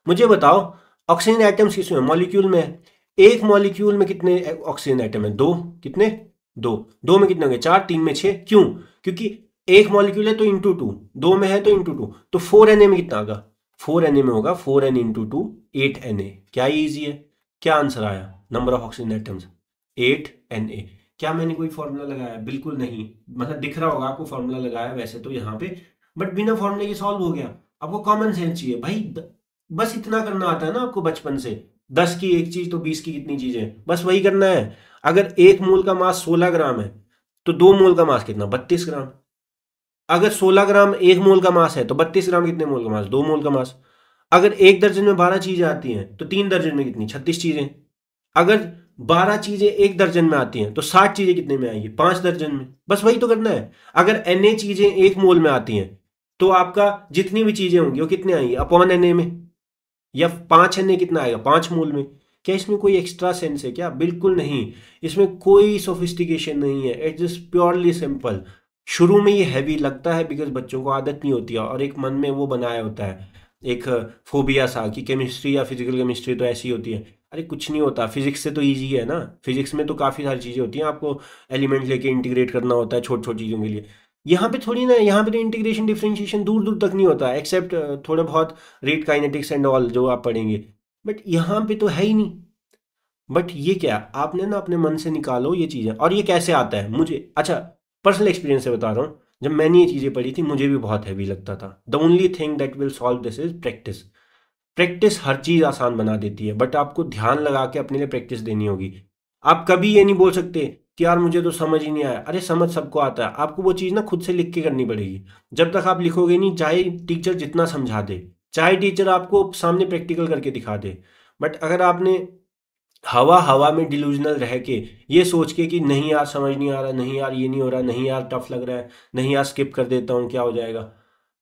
मुझे बताओ ऑक्सीजन एटम्स किसमें, मॉलिक्यूल में है। एक मॉलिक्यूल में कितने ऑक्सीजन एटम है, 2। कितने, 2। 2 में कितने होंगे, 4, 3 में 6। क्यों, क्योंकि एक मॉलिक्यूल है तो इंटू 2, 2 में है तो इंटू 2, तो 4Na में कितना होगा, 4Na में होगा 4n इंटू 2, 8Na। क्या ईजी है, क्या आंसर आया, number of oxygen atoms 8Na। क्या मैंने कोई फॉर्मूला लगाया, बिल्कुल नहीं, मतलब दिख रहा होगा आपको फॉर्मूला लगाया वैसे तो यहाँ पे, बट बिना फॉर्मूले के सॉल्व हो गया। आपको कॉमन सेंस चाहिए भाई, बस इतना करना आता है ना आपको बचपन से, 10 की एक चीज तो 20 की कितनी चीजें, बस वही करना है। अगर एक मोल का मास 16 ग्राम है तो 2 मोल का मास कितना, 32 ग्राम। अगर 16 ग्राम एक मोल का मास है तो 32 ग्राम कितने मोल का मास, 2 मोल का मास। अगर एक दर्जन में 12 चीजें आती हैं तो 3 दर्जन में कितनी, 36 चीजें। अगर 12 चीजें एक दर्जन में आती हैं तो 60 चीजें कितने में आएंगी, 5 दर्जन में। बस वही तो करना है। अगर Na चीजें एक मोल में आती हैं तो आपका जितनी भी चीजें होंगी वो कितने आएंगी, अपॉन Na में, या 5Na कितना आएगा, 5 मोल में। क्या इसमें कोई एक्स्ट्रा सेंस है क्या, बिल्कुल नहीं। इसमें कोई सोफिस्टिकेशन नहीं है, इट्स जस्ट प्योरली सिंपल। शुरू में ये हैवी लगता है बिकॉज बच्चों को आदत नहीं होती है और एक मन में वो बनाया होता है एक फोबिया सा कि केमिस्ट्री या फिजिकल केमिस्ट्री तो ऐसी होती है। अरे कुछ नहीं होता, फिजिक्स से तो इजी है ना। फिजिक्स में तो काफ़ी सारी चीज़ें होती हैं, आपको एलिमेंट लेके इंटीग्रेट करना होता है छोटी छोटी चीज़ों के लिए। यहाँ पे थोड़ी ना, यहाँ पे तो इंटीग्रेशन डिफरेंशिएशन दूर दूर तक नहीं होता, एक्सेप्ट थोड़े बहुत रेट काइनेटिक्स एंड ऑल जो आप पढ़ेंगे, बट यहाँ पे तो है ही नहीं। बट ये क्या, आपने ना अपने मन से निकालो ये चीज़ें। और ये कैसे आता है मुझे, अच्छा पर्सनल एक्सपीरियंस से बता रहा हूँ, जब मैंने ये चीज़ें पढ़ी थी मुझे भी बहुत हैवी लगता था। The only thing that will solve this is practice. Practice हर चीज़ आसान बना देती है, बट आपको ध्यान लगा के अपने लिए प्रैक्टिस देनी होगी। आप कभी ये नहीं बोल सकते कि यार मुझे तो समझ ही नहीं आया। अरे समझ सबको आता है, आपको वो चीज़ ना खुद से लिख के करनी पड़ेगी। जब तक आप लिखोगे नहीं, चाहे टीचर जितना समझा दे, चाहे टीचर आपको सामने प्रैक्टिकल करके दिखा दे, बट अगर आपने हवा हवा में डिल्यूजनल रह के ये सोच के कि नहीं यार समझ नहीं आ रहा, नहीं यार ये नहीं हो रहा, नहीं यार टफ लग रहा है, नहीं यार स्किप कर देता हूँ क्या हो जाएगा,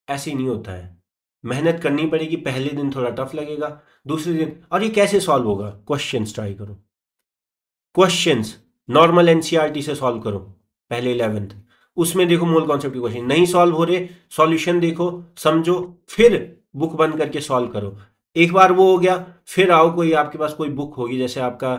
ऐसे ही नहीं होता है। मेहनत करनी पड़ेगी, पहले दिन थोड़ा टफ लगेगा, दूसरे दिन। और ये कैसे सॉल्व होगा, क्वेश्चंस ट्राई करो, क्वेश्चंस नॉर्मल एनसीईआरटी से सॉल्व करो, पहले 11th उसमें देखो मोल कॉन्सेप्ट के क्वेश्चन नहीं सॉल्व हो रहे, सॉल्यूशन देखो, समझो, फिर बुक बंद करके सॉल्व करो। एक बार वो हो गया, फिर आओ, कोई आपके पास कोई बुक होगी, जैसे आपका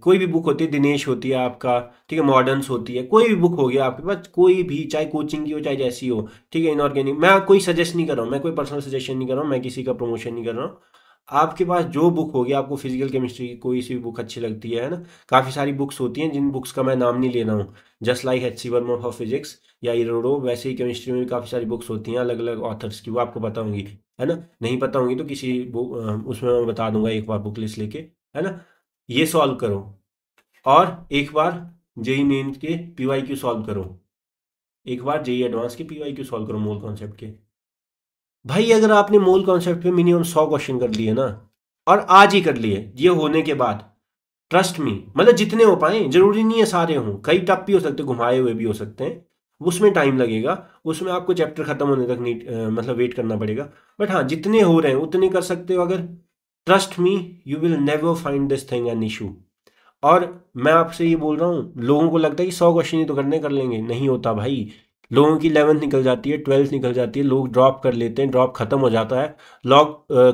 कोई भी बुक होती है, दिनेश होती है आपका, ठीक है, मॉडर्न्स होती है, कोई भी बुक होगी आपके पास, कोई भी, चाहे कोचिंग की हो चाहे जैसी हो, ठीक है, इनऑर्गेनिक। मैं कोई सजेस्ट नहीं कर रहा हूँ, मैं कोई पर्सनल सजेशन नहीं कर रहा हूँ, मैं किसी का प्रमोशन नहीं कर रहा हूँ। आपके पास जो बुक होगी, आपको फिजिकल केमिस्ट्री की कोई सी भी बुक अच्छी लगती है ना, काफ़ी सारी बुक्स होती हैं जिन बुक्स का मैं नाम नहीं ले रहा हूँ, just like HC Verma for physics या इरोडो, वैसे ही केमिस्ट्री में भी काफ़ी सारी बुक्स होती हैं अलग अलग ऑथर्स की, वो आपको पता होंगी, है ना। नहीं पता होंगी तो किसी बुक उसमें मैं बता दूंगा एक बार बुक लिस्ट लेके, है ना। ये सॉल्व करो, और एक बार जेई मेन के PYQ सॉल्व करो, एक बार जेई एडवांस के PYQ सॉल्व करो मोल कॉन्सेप्ट के। भाई अगर आपने मोल कॉन्सेप्ट पे मिनिमम 100 क्वेश्चन कर लिए ना, और आज ही कर लिए ये होने के बाद, ट्रस्ट मी, मतलब जितने हो पाए, जरूरी नहीं है सारे हों, कई टप भी हो सकते हैं, घुमाए हुए भी हो सकते हैं, उसमें टाइम लगेगा, उसमें आपको चैप्टर खत्म होने तक नीट मतलब वेट करना पड़ेगा। बट हाँ जितने हो रहे हैं उतने कर सकते हो अगर, trust me, you will never find this thing an issue. और मैं आपसे ये बोल रहा हूँ, लोगों को लगता है कि 100 क्वेश्चन ही तो करने कर लेंगे, नहीं होता भाई। लोगों की 11th निकल जाती है, 12th निकल जाती है, लोग ड्रॉप कर लेते हैं, ड्रॉप खत्म हो जाता है।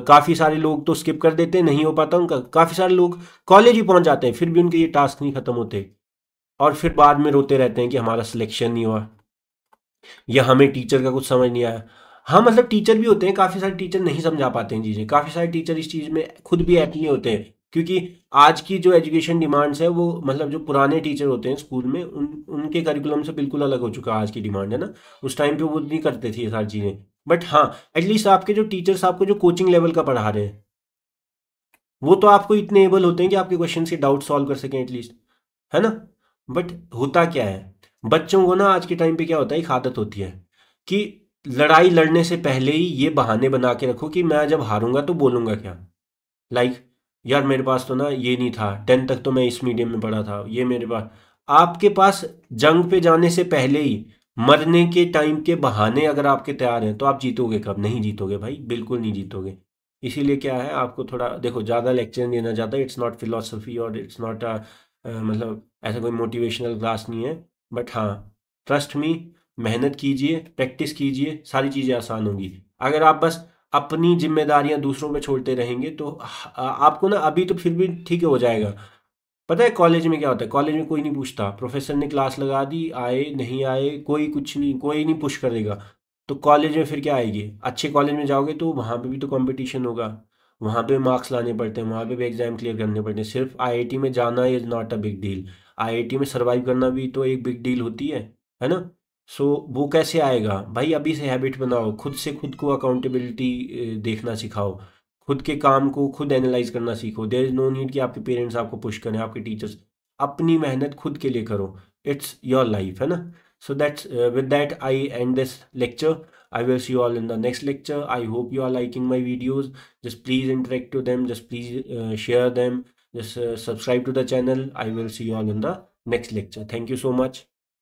काफ़ी सारे लोग तो स्किप कर देते हैं, नहीं हो पाता उनका। काफ़ी सारे लोग कॉलेज ही पहुंच जाते हैं फिर भी उनके ये टास्क नहीं खत्म होते, और फिर बाद में रोते रहते हैं कि हमारा सिलेक्शन नहीं हुआ या हमें टीचर का कुछ समझ नहीं आया। हाँ मतलब टीचर भी होते हैं, काफ़ी सारे टीचर नहीं समझा पाते हैं चीज़ें, काफ़ी सारे टीचर इस चीज़ में खुद भी एक्ट नहीं होते हैं, क्योंकि आज की जो एजुकेशन डिमांड्स है वो, मतलब जो पुराने टीचर होते हैं स्कूल में, उनके करिकुलम से बिल्कुल अलग हो चुका है आज की डिमांड, है ना। उस टाइम पे वो नहीं करते थे ये सारी चीज़ें। बट हाँ एटलीस्ट आपके जो टीचर्स आपको जो कोचिंग लेवल का पढ़ा रहे हैं, वो तो आपको इतने एबल होते हैं कि आपके क्वेश्चन के डाउट सॉल्व कर सकें एटलीस्ट, है ना। बट होता क्या है, बच्चों को ना आज के टाइम पे क्या होता है, एक आदत होती है कि लड़ाई लड़ने से पहले ही ये बहाने बना के रखो कि मैं जब हारूंगा तो बोलूंगा क्या। लाइक यार मेरे पास तो ना ये नहीं था, 10th तक तो मैं इस मीडियम में पढ़ा था, ये मेरे पास, आपके पास जंग पे जाने से पहले ही मरने के टाइम के बहाने अगर आपके तैयार हैं तो आप जीतोगे कब, नहीं जीतोगे भाई, बिल्कुल नहीं जीतोगे। इसीलिए क्या है, आपको थोड़ा देखो, ज़्यादा लेक्चर नहीं देना चाहता, इट्स नॉट फिलोसफी और इट्स नॉट मतलब ऐसा कोई मोटिवेशनल क्लास नहीं है। बट हाँ ट्रस्ट मी, मेहनत कीजिए, प्रैक्टिस कीजिए, सारी चीज़ें आसान होंगी। अगर आप बस अपनी जिम्मेदारियां दूसरों पे छोड़ते रहेंगे तो आपको ना अभी तो फिर भी ठीक हो जाएगा। पता है कॉलेज में क्या होता है, कॉलेज में कोई नहीं पूछता, प्रोफेसर ने क्लास लगा दी, आए नहीं आए कोई कुछ नहीं, कोई नहीं पुश करेगा। तो कॉलेज में फिर क्या आएगी, अच्छे कॉलेज में जाओगे तो वहाँ पे भी तो कंपटीशन होगा, वहाँ पे मार्क्स लाने पड़ते हैं, वहाँ पे भी एग्जाम क्लियर करने पड़ते हैं। सिर्फ आईआईटी में जाना is not a big deal, IIT में सरवाइव करना भी तो एक बिग डील होती है ना। सो वो कैसे आएगा भाई, अभी से हैबिट बनाओ, खुद से खुद को अकाउंटेबिलिटी देखना सिखाओ, खुद के काम को खुद एनालाइज करना सीखो। देयर इज नो नीड कि आपके पेरेंट्स आपको पुश करें, आपके टीचर्स। अपनी मेहनत खुद के लिए करो, इट्स योर लाइफ, है ना। So that's with that I and this lecture. I will see you all in the next lecture. I hope you are liking my videos. Just please interact to them. Just please share them. Just subscribe to the channel. I will see you all in the next lecture. Thank you so much.